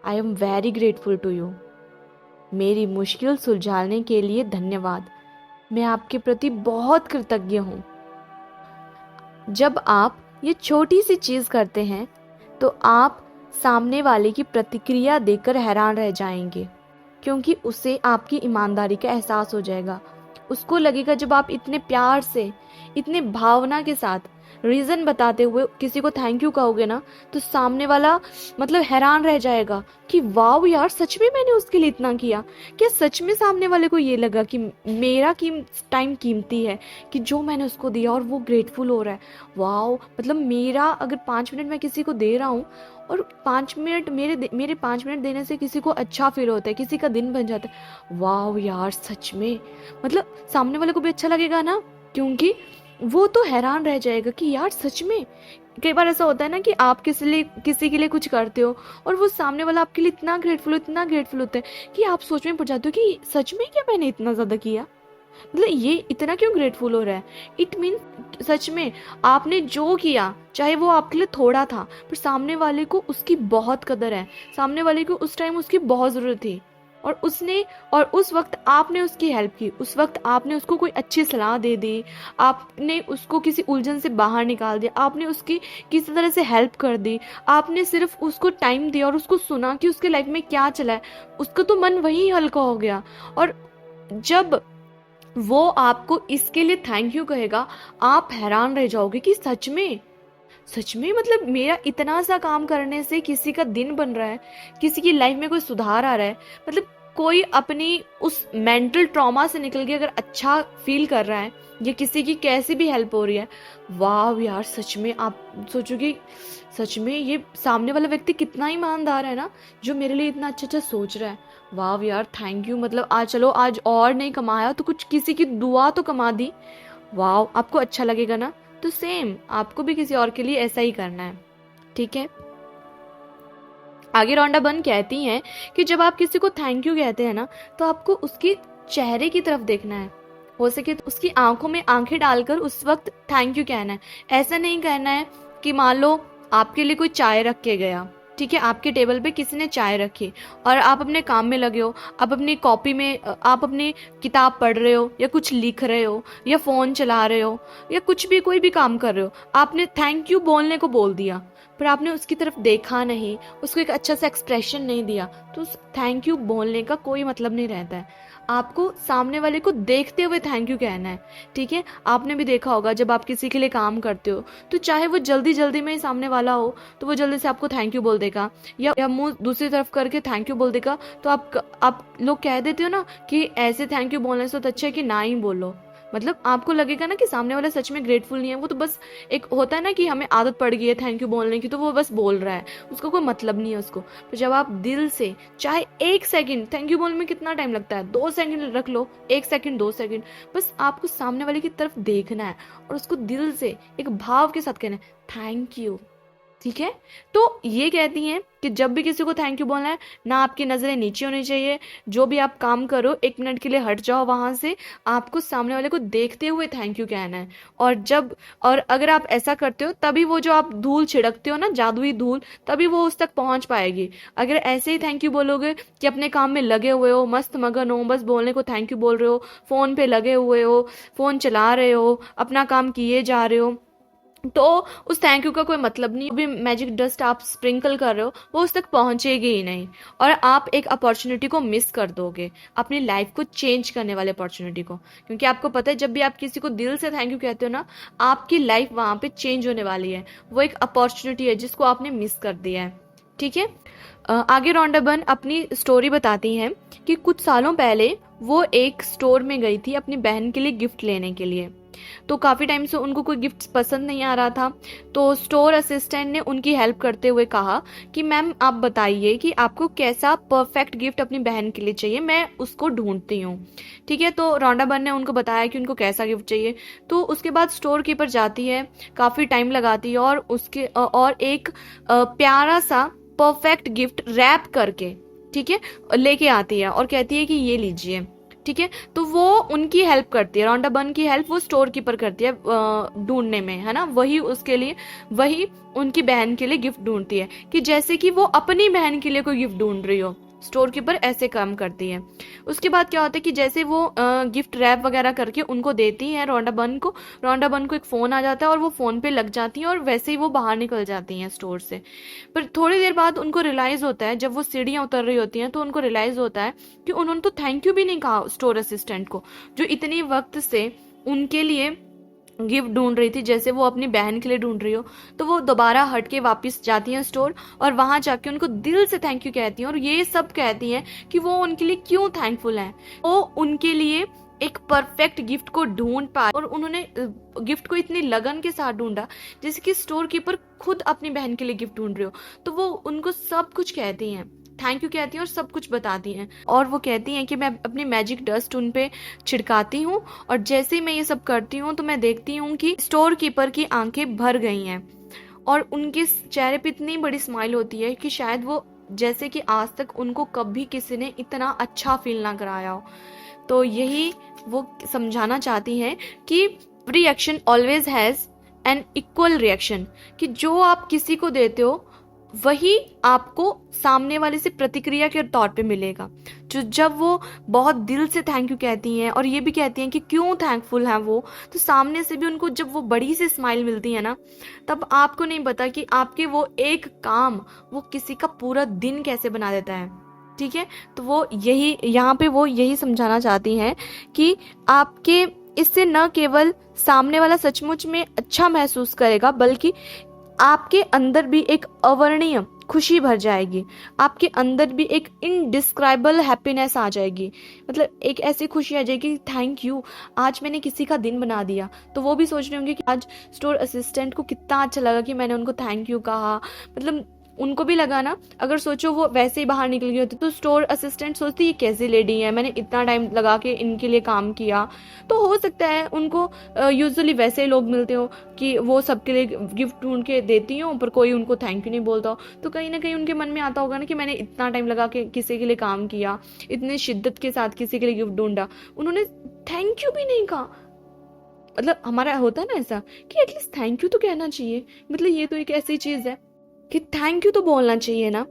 I am very grateful to you, मेरी मुश्किल सुलझाने के लिए धन्यवाद, मैं आपके प्रति बहुत कृतज्ञ हूँ। जब आप ये छोटी सी चीज़ करते हैं तो आप सामने वाले की प्रतिक्रिया देखकर हैरान रह जाएंगे, क्योंकि उसे आपकी ईमानदारी का एहसास हो जाएगा। उसको लगेगा जब आप इतने प्यार से, इतने भावना के साथ रीज़न बताते हुए किसी को थैंक यू कहोगे ना, तो सामने वाला मतलब हैरान रह जाएगा कि वाह यार, सच में मैंने उसके लिए इतना किया। क्या सच में सामने वाले को ये लगा कि मेरा टाइम कीमती है, कि जो मैंने उसको दिया और वो ग्रेटफुल हो रहा है। वाह, मतलब मेरा अगर 5 मिनट मैं किसी को दे रहा हूँ और 5 मिनट मेरे 5 मिनट देने से किसी को अच्छा फील होता है, किसी का दिन बन जाता है। वाह यार, सच में, मतलब सामने वाले को भी अच्छा लगेगा ना, क्योंकि वो तो हैरान रह जाएगा कि यार सच में। कई बार ऐसा होता है ना कि आप किसी के लिए कुछ करते हो और वो सामने वाला आपके लिए इतना ग्रेटफुल होता है कि आप सोच में पड़ जाते हो कि सच में क्या मैंने इतना ज़्यादा किया, मतलब ये इतना क्यों ग्रेटफुल हो रहा है। इट मीन सच में आपने जो किया, चाहे वो आपके लिए थोड़ा था, पर सामने वाले को उसकी बहुत कदर है, सामने वाले को उस टाइम उसकी बहुत ज़रूरत थी और उस वक्त आपने उसकी हेल्प की, उस वक्त आपने उसको कोई अच्छी सलाह दे दी, आपने उसको किसी उलझन से बाहर निकाल दिया, आपने उसकी किसी तरह से हेल्प कर दी, आपने सिर्फ उसको टाइम दिया और उसको सुना कि उसके लाइफ में क्या चला है, उसका तो मन वही हल्का हो गया। और जब वो आपको इसके लिए थैंक यू कहेगा, आप हैरान रह जाओगे कि सच में मतलब मेरा इतना सा काम करने से किसी का दिन बन रहा है, किसी की लाइफ में कोई सुधार आ रहा है, मतलब कोई अपनी उस मेंटल ट्रॉमा से निकल के अगर अच्छा फील कर रहा है या किसी की कैसी भी हेल्प हो रही है। वाह यार, सच में आप सोचोगे सच में ये सामने वाला व्यक्ति कितना ईमानदार है ना, जो मेरे लिए इतना अच्छा सोच रहा है। वाह यार, थैंक यू, मतलब आज और नहीं कमाया तो कुछ किसी की दुआ तो कमा दी। वाह, आपको अच्छा लगेगा ना, तो सेम आपको भी किसी और के लिए ऐसा ही करना है, ठीक है। आगे रॉन्डा बर्न कहती हैं कि जब आप किसी को थैंक यू कहते हैं ना, तो आपको उसके चेहरे की तरफ देखना है, हो सके तो उसकी आंखों में आंखें डालकर उस वक्त थैंक यू कहना है। ऐसा नहीं कहना है कि मान लो आपके लिए कोई चाय रख के गया, ठीक है, आपके टेबल पे किसी ने चाय रखी और आप अपने काम में लगे हो, आप अपनी कॉपी में आप अपनी किताब पढ़ रहे हो या कुछ लिख रहे हो या फोन चला रहे हो या कुछ भी कोई भी काम कर रहे हो, आपने थैंक यू बोलने को बोल दिया पर आपने उसकी तरफ देखा नहीं, उसको एक अच्छा सा एक्सप्रेशन नहीं दिया, तो उस थैंक यू बोलने का कोई मतलब नहीं रहता है। आपको सामने वाले को देखते हुए थैंक यू कहना है, ठीक है। आपने भी देखा होगा जब आप किसी के लिए काम करते हो तो चाहे वो जल्दी में ही सामने वाला हो तो वो जल्दी से आपको थैंक यू बोल देगा या मुंह दूसरी तरफ करके थैंक यू बोल देगा। तो आप लोग कह देते हो ना कि ऐसे थैंक यू बोलने से तो अच्छा है कि ना ही बोलो, मतलब आपको लगेगा ना कि सामने वाला सच में ग्रेटफुल नहीं है, वो तो बस एक होता है ना कि हमें आदत पड़ गई है थैंक यू बोलने की, तो वो बस बोल रहा है, उसको कोई मतलब नहीं है उसको। तो जब आप दिल से, चाहे 1 सेकंड, थैंक यू बोलने में कितना टाइम लगता है, 2 सेकंड रख लो, 1 सेकंड 2 सेकंड, बस आपको सामने वाले की तरफ देखना है और उसको दिल से एक भाव के साथ कहना है थैंक यू, ठीक है। तो ये कहती हैं कि जब भी किसी को थैंक यू बोलना है ना, आपकी नजरें नीचे होनी चाहिए, जो भी आप काम करो 1 मिनट के लिए हट जाओ वहां से, आपको सामने वाले को देखते हुए थैंक यू कहना है। और अगर आप ऐसा करते हो तभी वो जो आप धूल छिड़कते हो ना, जादुई धूल, तभी वो उस तक पहुंच पाएगी। अगर ऐसे ही थैंक यू बोलोगे कि अपने काम में लगे हुए हो, मस्त मगन हो, बस बोलने को थैंक यू बोल रहे हो, फोन पे लगे हुए हो, फोन चला रहे हो, अपना काम किए जा रहे हो, तो उस थैंक यू का कोई मतलब नहीं, भी मैजिक डस्ट आप स्प्रिंकल कर रहे हो वो उस तक पहुंचेगी ही नहीं, और आप एक अपॉर्चुनिटी को मिस कर दोगे, अपनी लाइफ को चेंज करने वाले अपॉर्चुनिटी को। क्योंकि आपको पता है जब भी आप किसी को दिल से थैंक यू कहते हो ना, आपकी लाइफ वहां पे चेंज होने वाली है। वो एक अपॉर्चुनिटी है जिसको आपने मिस कर दिया है। ठीक है। आगे रॉन्डा बर्न अपनी स्टोरी बताती हैं कि कुछ सालों पहले वो एक स्टोर में गई थी अपनी बहन के लिए गिफ्ट लेने के लिए। तो काफ़ी टाइम से उनको कोई गिफ्ट पसंद नहीं आ रहा था। तो स्टोर असिस्टेंट ने उनकी हेल्प करते हुए कहा कि मैम आप बताइए कि आपको कैसा परफेक्ट गिफ्ट अपनी बहन के लिए चाहिए, मैं उसको ढूंढती हूँ। ठीक है। तो रॉन्डा बर्न ने उनको बताया कि उनको कैसा गिफ्ट चाहिए। तो उसके बाद स्टोर कीपर जाती है, काफ़ी टाइम लगाती है और एक प्यारा सा परफेक्ट गिफ्ट रैप करके, ठीक है, लेके आती है और कहती है कि ये लीजिए। ठीक है। तो वो उनकी हेल्प करती है, रॉन्डा बर्न की हेल्प वो स्टोर कीपर करती है ढूंढने में, है ना। वही उनकी बहन के लिए गिफ्ट ढूंढती है कि जैसे कि वो अपनी बहन के लिए कोई गिफ्ट ढूंढ रही हो। स्टोर कीपर ऐसे काम करती है। उसके बाद क्या होता है कि जैसे वो गिफ्ट रैप वगैरह करके उनको देती है रॉन्डा बर्न को एक फ़ोन आ जाता है और वो फ़ोन पे लग जाती है और वैसे ही वो बाहर निकल जाती हैं स्टोर से। पर थोड़ी देर बाद उनको रियलाइज़ होता है, जब वो सीढ़ियाँ उतर रही होती हैं तो उनको रियलाइज़ होता है कि उन्होंने तो थैंक यू भी नहीं कहा स्टोर असिस्टेंट को, जो इतनी वक्त से उनके लिए गिफ्ट ढूंढ रही थी, जैसे वो अपनी बहन के लिए ढूंढ रही हो। तो वो दोबारा हट के वापस जाती हैं स्टोर और वहां जाके उनको दिल से थैंक यू कहती हैं और ये सब कहती हैं कि वो उनके लिए क्यों थैंकफुल हैं। वो उनके लिए एक परफेक्ट गिफ्ट को ढूंढ पाए और उन्होंने गिफ्ट को इतनी लगन के साथ ढूंढा जैसे कि स्टोर कीपर खुद अपनी बहन के लिए गिफ्ट ढूंढ रहे हो। तो वो उनको सब कुछ कहती हैं, थैंक यू कहती हैं और सब कुछ बताती हैं। और वो कहती हैं कि मैं अपनी मैजिक डस्ट उन पे छिड़काती हूँ और जैसे ही मैं ये सब करती हूँ तो मैं देखती हूँ कि स्टोर कीपर की आंखें भर गई हैं और उनके चेहरे पे इतनी बड़ी स्माइल होती है कि शायद वो जैसे कि आज तक उनको कभी किसी ने इतना अच्छा फील ना कराया हो। तो यही वो समझाना चाहती हैं कि every action always has an equal reaction, कि जो आप किसी को देते हो वही आपको सामने वाले से प्रतिक्रिया के तौर पे मिलेगा। जो जब वो बहुत दिल से थैंक यू कहती हैं और ये भी कहती हैं कि क्यों थैंकफुल हैं वो, तो सामने से भी उनको जब वो बड़ी सी स्माइल मिलती है ना, तब आपको नहीं पता कि आपके वो एक काम वो किसी का पूरा दिन कैसे बना देता है। ठीक है। तो वो यहाँ पे वो यही समझाना चाहती हैं कि आपके इससे न केवल सामने वाला सचमुच में अच्छा महसूस करेगा, बल्कि आपके अंदर भी एक अवर्णीय खुशी भर जाएगी, आपके अंदर भी एक इनडिस्क्राइबल हैप्पीनेस आ जाएगी। मतलब एक ऐसी खुशी आ जाएगी, थैंक यू, आज मैंने किसी का दिन बना दिया। तो वो भी सोच रहे होंगे कि आज स्टोर असिस्टेंट को कितना अच्छा लगा कि मैंने उनको थैंक यू कहा। मतलब उनको भी लगा ना, अगर सोचो वो वैसे ही बाहर निकल गई होती तो स्टोर असिस्टेंट सोचती ये कैसी लेडी है, मैंने इतना टाइम लगा के इनके लिए काम किया। तो हो सकता है उनको यूजुअली वैसे ही लोग मिलते हो कि वो सबके लिए गिफ्ट ढूंढ के देती हूँ पर कोई उनको थैंक यू नहीं बोलता हो। तो कहीं ना कहीं उनके मन में आता होगा ना कि मैंने इतना टाइम लगा के किसी के लिए काम किया, इतनी शिद्दत के साथ किसी के लिए गिफ्ट ढूंढा, उन्होंने थैंक यू भी नहीं कहा। मतलब हमारा होता है ना ऐसा कि एटलीस्ट थैंक यू तो कहना चाहिए। मतलब ये तो एक ऐसी चीज़ है कि थैंक यू तो बोलना चाहिए ना।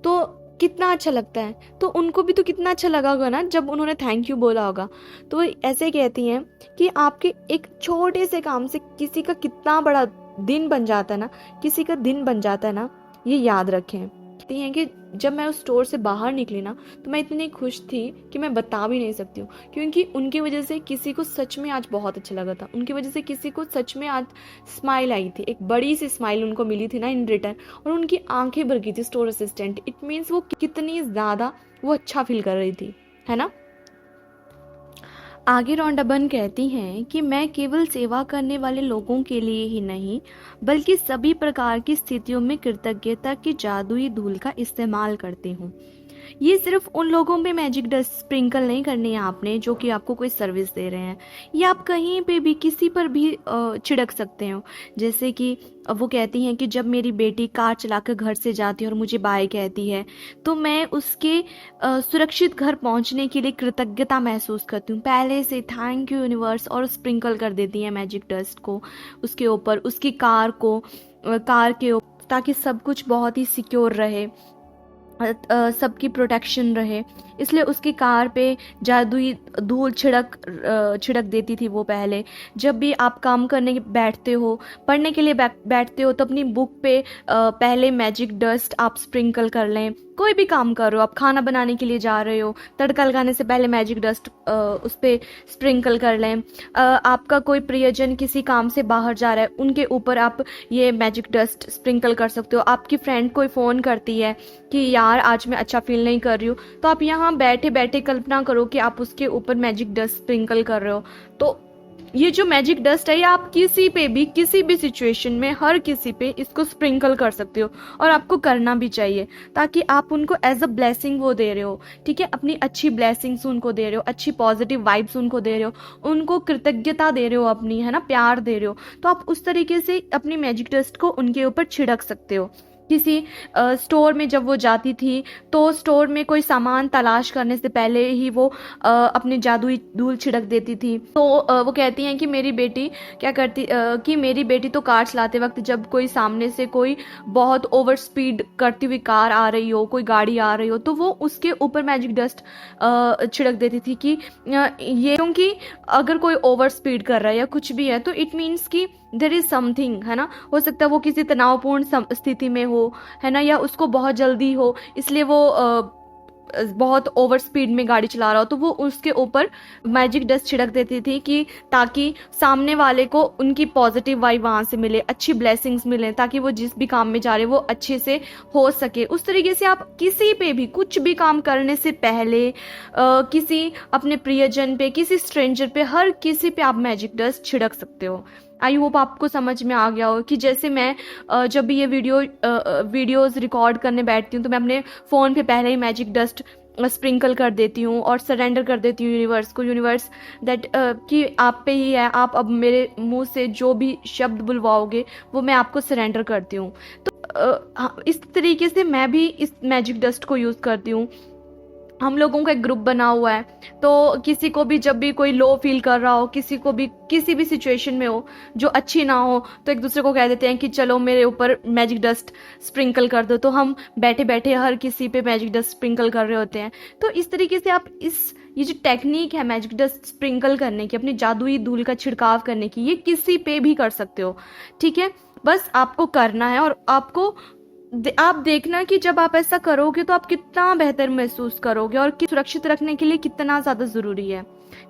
तो कितना अच्छा लगता है। तो उनको भी तो कितना अच्छा लगा होगा ना जब उन्होंने थैंक यू बोला होगा। तो वो ऐसे कहती हैं कि आपके एक छोटे से काम से किसी का कितना बड़ा दिन बन जाता है ना, किसी का दिन बन जाता है ना, ये याद रखें। कहती हैं कि जब मैं उस स्टोर से बाहर निकली ना तो मैं इतनी खुश थी कि मैं बता भी नहीं सकती हूँ, क्योंकि उनकी वजह से किसी को सच में आज बहुत अच्छा लगा था। उनकी वजह से किसी को सच में आज स्माइल आई थी, एक बड़ी सी स्माइल उनको मिली थी ना इन रिटर्न, और उनकी आंखें भर गई थी स्टोर असिस्टेंट। इट मीन्स वो कितनी ज़्यादा वो अच्छा फील कर रही थी, है ना। आगे रॉन्डा बर्न कहती हैं कि मैं केवल सेवा करने वाले लोगों के लिए ही नहीं, बल्कि सभी प्रकार की स्थितियों में कृतज्ञता की जादुई धूल का इस्तेमाल करती हूँ। ये सिर्फ उन लोगों पे मैजिक डस्ट स्प्रिंकल नहीं करनी है आपने जो कि आपको कोई सर्विस दे रहे हैं, ये आप कहीं पे भी किसी पर भी छिड़क सकते हो। जैसे कि वो कहती हैं कि जब मेरी बेटी कार चलाकर घर से जाती है और मुझे बाय कहती है तो मैं उसके सुरक्षित घर पहुंचने के लिए कृतज्ञता महसूस करती हूँ, पहले से थैंक यू यूनिवर्स, और स्प्रिंकल कर देती हैं मैजिक डस्ट को उसके ऊपर, उसकी कार के ऊपर, ताकि सब कुछ बहुत ही सिक्योर रहे। सबकी प्रोटेक्शन रहे, इसलिए उसकी कार पे जादुई धूल छिड़क देती थी वो पहले। जब भी आप काम करने बैठते हो, पढ़ने के लिए बैठते हो, तो अपनी बुक पे पहले मैजिक डस्ट आप स्प्रिंकल कर लें। कोई भी काम कर रहे हो, आप खाना बनाने के लिए जा रहे हो, तड़का लगाने से पहले मैजिक डस्ट उस पर स्प्रिंकल कर लें। आपका कोई प्रियजन किसी काम से बाहर जा रहा है, उनके ऊपर आप ये मैजिक डस्ट स्प्रिंकल कर सकते हो। आपकी फ्रेंड कोई फ़ोन करती है कि यार आज मैं अच्छा फील नहीं कर रही हूँ, तो आप यहाँ बैठे बैठे कल्पना करो कि आप उसके ऊपर मैजिक डस्ट स्प्रिंकल कर रहे हो। तो ये जो मैजिक डस्ट है, ये आप किसी पे भी, किसी भी सिचुएशन में, हर किसी पे इसको स्प्रिंकल कर सकते हो, और आपको करना भी चाहिए, ताकि आप उनको एज अ ब्लेसिंग वो दे रहे हो। ठीक है, अपनी अच्छी ब्लेसिंग्स उनको दे रहे हो, अच्छी पॉजिटिव वाइब्स उनको दे रहे हो, उनको कृतज्ञता दे रहे हो अपनी, है ना, प्यार दे रहे हो। तो आप उस तरीके से अपनी मैजिक डस्ट को उनके ऊपर छिड़क सकते हो। किसी स्टोर में जब वो जाती थी, तो स्टोर में कोई सामान तलाश करने से पहले ही वो अपनी जादुई धूल छिड़क देती थी। तो वो कहती हैं कि मेरी बेटी क्या करती कि मेरी बेटी तो कार चलाते वक्त जब कोई सामने से कोई बहुत ओवर स्पीड करती हुई कार आ रही हो, कोई गाड़ी आ रही हो, तो वो उसके ऊपर मैजिक डस्ट छिड़क देती थी कि ये, क्योंकि अगर कोई ओवर स्पीड कर रहा है या कुछ भी है, तो इट मीन्स कि देयर इज समथिंग, है ना। हो सकता है वो किसी तनावपूर्ण स्थिति में हो, है ना, या उसको बहुत जल्दी हो, इसलिए वो बहुत ओवर स्पीड में गाड़ी चला रहा हो, तो वो उसके ऊपर मैजिक डस्ट छिड़क देती थी कि ताकि सामने वाले को उनकी पॉजिटिव वाइब वहाँ से मिले, अच्छी ब्लेसिंग्स मिले, ताकि वो जिस भी काम में जा रहे वो अच्छे से हो सके। उस तरीके से आप किसी पे भी कुछ भी काम करने से पहले किसी अपने प्रियजन पे, किसी स्ट्रेंजर पे, हर किसी पे आप मैजिक डस्ट छिड़क सकते हो। आई होप आपको समझ में आ गया हो कि जैसे मैं जब भी ये वीडियोस रिकॉर्ड करने बैठती हूँ, तो मैं अपने फ़ोन पे पहले ही मैजिक डस्ट स्प्रिंकल कर देती हूँ और सरेंडर कर देती हूँ यूनिवर्स को, यूनिवर्स दैट कि आप पे ही है, आप अब मेरे मुंह से जो भी शब्द बुलवाओगे वो मैं आपको सरेंडर करती हूँ। तो इस तरीके से मैं भी इस मैजिक डस्ट को यूज़ करती हूँ। हम लोगों का एक ग्रुप बना हुआ है, तो किसी को भी जब भी कोई लो फील कर रहा हो, किसी को भी किसी भी सिचुएशन में हो जो अच्छी ना हो, तो एक दूसरे को कह देते हैं कि चलो मेरे ऊपर मैजिक डस्ट स्प्रिंकल कर दो, तो हम बैठे बैठे हर किसी पे मैजिक डस्ट स्प्रिंकल कर रहे होते हैं। तो इस तरीके से आप ये जो टेक्निक है मैजिक डस्ट स्प्रिंकल करने की, अपनी जादुई धूल का छिड़काव करने की, ये किसी पे भी कर सकते हो। ठीक है, बस आपको करना है, और आप देखना कि जब आप ऐसा करोगे तो आप कितना बेहतर महसूस करोगे, और सुरक्षित रखने के लिए कितना ज़्यादा ज़रूरी है।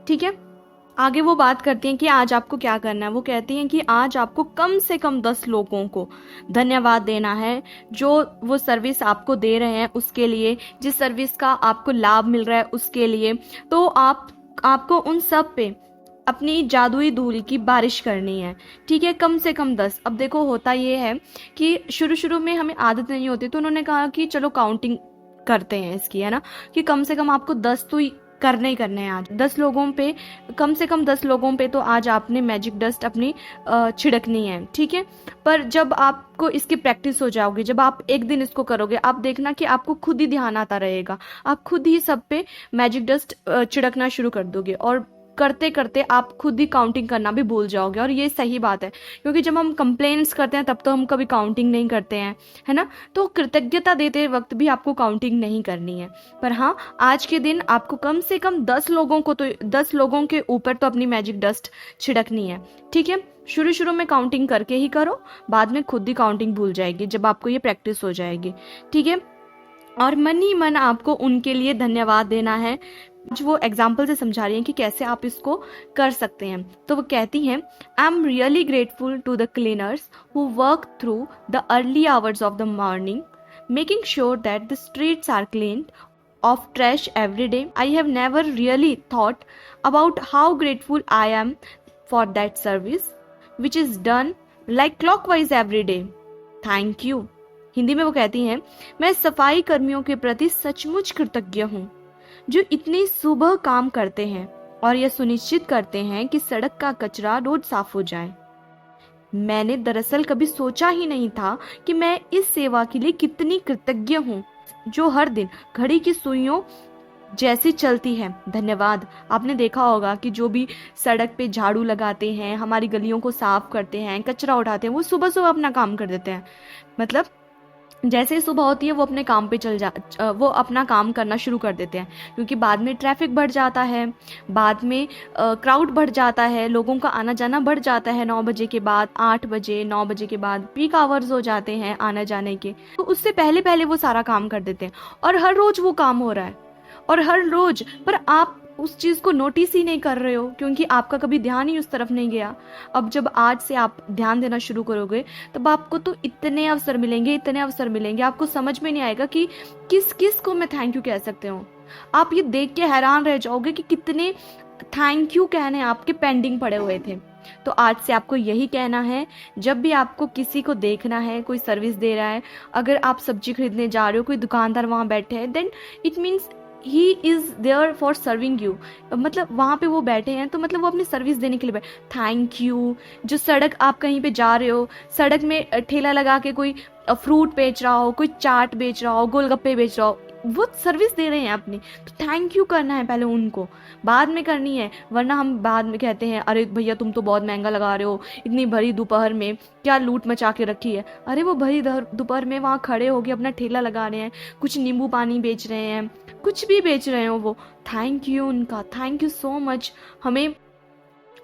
ठीक है, आगे वो बात करती हैं कि आज आपको क्या करना है। वो कहती हैं कि आज आपको कम से कम 10 लोगों को धन्यवाद देना है, जो वो सर्विस आपको दे रहे हैं उसके लिए, जिस सर्विस का आपको लाभ मिल रहा है उसके लिए। तो आपको उन सब पे अपनी जादुई धूल की बारिश करनी है। ठीक है, कम से कम 10। अब देखो होता ये है कि शुरू में हमें आदत नहीं होती, तो उन्होंने कहा कि चलो काउंटिंग करते हैं इसकी, है ना, कि कम से कम आपको 10 तो करने ही करने हैं आज। 10 लोगों पे, कम से कम 10 लोगों पे तो आज आपने मैजिक डस्ट अपनी छिड़कनी है। ठीक है, पर जब आपको इसकी प्रैक्टिस हो जाओगी, जब आप एक दिन इसको करोगे, आप देखना कि आपको खुद ही ध्यान आता रहेगा, आप खुद ही सब पे मैजिक डस्ट छिड़कना शुरू कर दोगे, और करते करते आप खुद ही काउंटिंग करना भी भूल जाओगे। और ये सही बात है, क्योंकि जब हम कंप्लेंट्स करते हैं तब तो हम कभी काउंटिंग नहीं करते हैं, है ना। तो कृतज्ञता देते वक्त भी आपको काउंटिंग नहीं करनी है, पर हाँ, आज के दिन आपको कम से कम 10 लोगों के ऊपर तो अपनी मैजिक डस्ट छिड़कनी है। ठीक है, शुरू में काउंटिंग करके ही करो, बाद में खुद ही काउंटिंग भूल जाएगी जब आपको ये प्रैक्टिस हो जाएगी। ठीक है, और मन ही मन आपको उनके लिए धन्यवाद देना है। जो वो एग्जाम्पल से समझा रही हैं कि कैसे आप इसको कर सकते हैं। तो वो कहती हैं, I am really grateful to the cleaners who work through the early hours of the morning, making sure that the streets are clean of trash every day. I have never really thought about how grateful I am for that service, which is done like clockwise every day. Thank you. Hindi में वो कहती हैं, मैं सफाई कर्मियों के प्रति सचमुच कृतज्ञ हूँ, जो इतनी सुबह काम करते हैं और यह सुनिश्चित करते हैं कि सड़क का कचरा रोज साफ हो जाए। मैंने दरअसल कभी सोचा ही नहीं था कि मैं इस सेवा के लिए कितनी कृतज्ञ हूँ, जो हर दिन घड़ी की सुइयों जैसी चलती है। धन्यवाद। आपने देखा होगा कि जो भी सड़क पे झाड़ू लगाते हैं, हमारी गलियों को साफ करते हैं, कचरा उठाते हैं, वो सुबह सुबह अपना काम कर देते हैं। मतलब जैसे ही सुबह होती है वो अपने काम पे वो अपना काम करना शुरू कर देते हैं, क्योंकि बाद में ट्रैफिक बढ़ जाता है, बाद में क्राउड बढ़ जाता है, लोगों का आना जाना बढ़ जाता है। 9 बजे के बाद, 8 बजे, 9 बजे के बाद पीक आवर्स हो जाते हैं आना जाने के, तो उससे पहले पहले वो सारा काम कर देते हैं। और हर रोज वो काम हो रहा है, और हर रोज, पर आप उस चीज को नोटिस ही नहीं कर रहे हो, क्योंकि आपका कभी ध्यान ही उस तरफ नहीं गया। अब जब आज से आप ध्यान देना शुरू करोगे, तब आपको तो इतने अवसर मिलेंगे, इतने अवसर मिलेंगे, आपको समझ में नहीं आएगा कि किस किस को मैं थैंक यू कह सकते हो। आप ये देख के हैरान रह जाओगे कि कितने थैंक यू कहने आपके पेंडिंग पड़े हुए थे। तो आज से आपको यही कहना है, जब भी आपको किसी को देखना है, कोई सर्विस दे रहा है, अगर आप सब्जी खरीदने जा रहे हो, कोई दुकानदार वहां बैठे हैं, then it means he is there for serving you. मतलब वहां पे वो बैठे हैं तो मतलब वो अपनी सर्विस देने के लिए बैठे। Thank you. जो सड़क, आप कहीं पे जा रहे हो, सड़क में ठेला लगा के कोई फ्रूट बेच रहा हो, कोई चाट बेच रहा हो, गोलगप्पे बेच रहा हो, वो सर्विस दे रहे हैं अपनी, तो थैंक यू करना है पहले उनको, बाद में करनी है। वरना हम बाद में कहते हैं, अरे भैया तुम तो बहुत महंगा लगा रहे हो, इतनी भरी दोपहर में क्या लूट मचा के रखी है। अरे वो भरी दोपहर में वहाँ खड़े होके अपना ठेला लगा रहे हैं, कुछ नींबू पानी बेच रहे हैं, कुछ भी बेच रहे हो, वो थैंक यू उनका, थैंक यू सो मच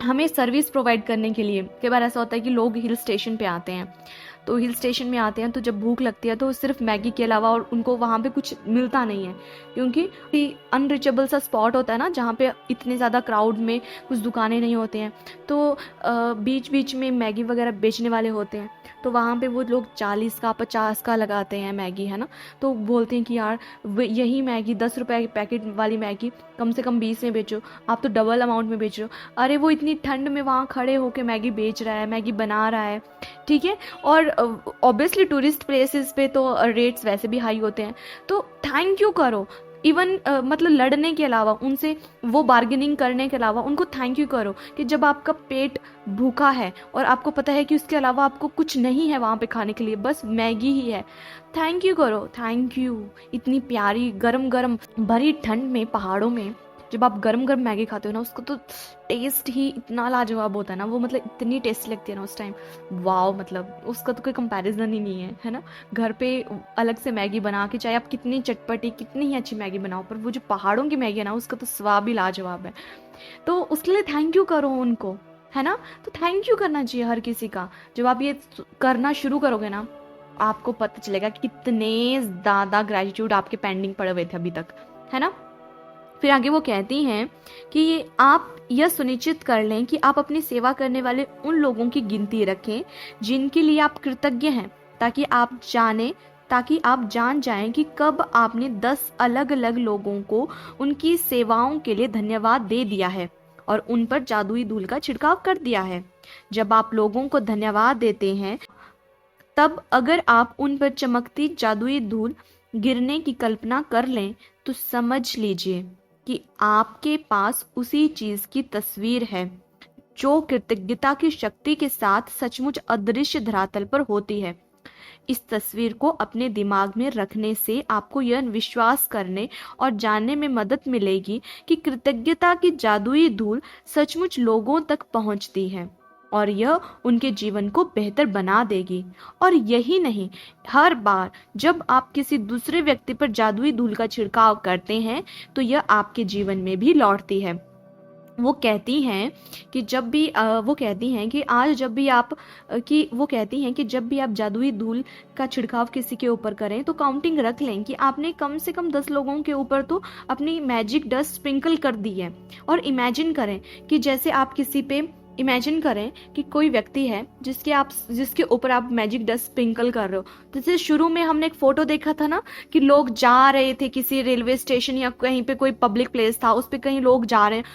हमें सर्विस प्रोवाइड करने के लिए। कई बार ऐसा होता है कि लोग हिल स्टेशन पे आते हैं, तो हिल स्टेशन में आते हैं तो जब भूख लगती है तो सिर्फ मैगी के अलावा और उनको वहाँ पे कुछ मिलता नहीं है, क्योंकि अनरीचेबल सा स्पॉट होता है ना, जहाँ पे इतने ज़्यादा क्राउड में कुछ दुकानें नहीं होते हैं, तो बीच बीच में मैगी वगैरह बेचने वाले होते हैं, तो वहाँ पे वो लोग 40 का 50 का लगाते हैं मैगी, है ना। तो बोलते हैं कि यार यही मैगी 10 रुपए की पैकेट वाली मैगी कम से कम 20 में बेचो, आप तो डबल अमाउंट में बेच रहे हो। अरे वो इतनी ठंड में वहाँ खड़े होके मैगी बेच रहा है, मैगी बना रहा है, ठीक है। और ऑब्वियसली टूरिस्ट प्लेसेस पे तो रेट्स वैसे भी हाई होते हैं, तो थैंक यू करो। इवन मतलब लड़ने के अलावा उनसे, वो बार्गेनिंग करने के अलावा उनको थैंक यू करो कि जब आपका पेट भूखा है और आपको पता है कि उसके अलावा आपको कुछ नहीं है वहाँ पे खाने के लिए, बस मैगी ही है, थैंक यू करो, थैंक यू। इतनी प्यारी गरम गरम भरी ठंड में पहाड़ों में जब आप गरम गरम मैगी खाते हो ना, उसका तो टेस्ट ही इतना लाजवाब होता है ना, वो मतलब इतनी टेस्टी लगती है ना उस टाइम, वाओ, मतलब उसका तो कोई कंपैरिजन ही नहीं है ना। घर पे अलग से मैगी बना के, चाहे आप कितनी चटपटी कितनी ही अच्छी मैगी बनाओ, पर वो जो पहाड़ों की मैगी है ना, उसका तो स्वाद ही लाजवाब है। तो उसके लिए थैंक यू करो उनको, है ना। तो थैंक यू करना चाहिए हर किसी का। जब आप ये करना शुरू करोगे ना, आपको पता चलेगा कि कितने ज़्यादा ग्रेटिट्यूड आपके पेंडिंग पड़े हुए थे अभी तक, है ना। फिर आगे वो कहती हैं कि आप यह सुनिश्चित कर लें कि आप अपनी सेवा करने वाले उन लोगों की गिनती रखें जिनके लिए आप कृतज्ञ हैं, ताकि आप जान जाएं कि कब आपने 10 अलग अलग लोगों को उनकी सेवाओं के लिए धन्यवाद दे दिया है और उन पर जादुई धूल का छिड़काव कर दिया है। जब आप लोगों को धन्यवाद देते हैं, तब अगर आप उन पर चमकती जादुई धूल गिरने की कल्पना कर लें, तो समझ लीजिए कि आपके पास उसी चीज की तस्वीर है जो कृतज्ञता की शक्ति के साथ सचमुच अदृश्य धरातल पर होती है। इस तस्वीर को अपने दिमाग में रखने से आपको यह विश्वास करने और जानने में मदद मिलेगी कि कृतज्ञता की जादुई धूल सचमुच लोगों तक पहुंचती है और यह उनके जीवन को बेहतर बना देगी। और यही नहीं, हर बार जब आप किसी दूसरे व्यक्ति पर जादुई धूल का छिड़काव करते हैं, तो यह आपके जीवन में भी लौटती है। वो कहती हैं कि जब भी आप जादुई धूल का छिड़काव किसी के ऊपर करें, तो काउंटिंग रख लें कि आपने कम से कम 10 लोगों के ऊपर तो अपनी मैजिक डस्ट स्प्रिंकल कर दी है। और इमेजिन करें कि जैसे आप इमेजिन करें कि कोई व्यक्ति है जिसके ऊपर आप मैजिक डस्ट स्प्रिंकल कर रहे हो। जैसे शुरू में हमने एक फोटो देखा था ना कि लोग जा रहे थे किसी रेलवे स्टेशन या कहीं पे, कोई पब्लिक प्लेस था, उस पे कहीं लोग जा रहे हैं,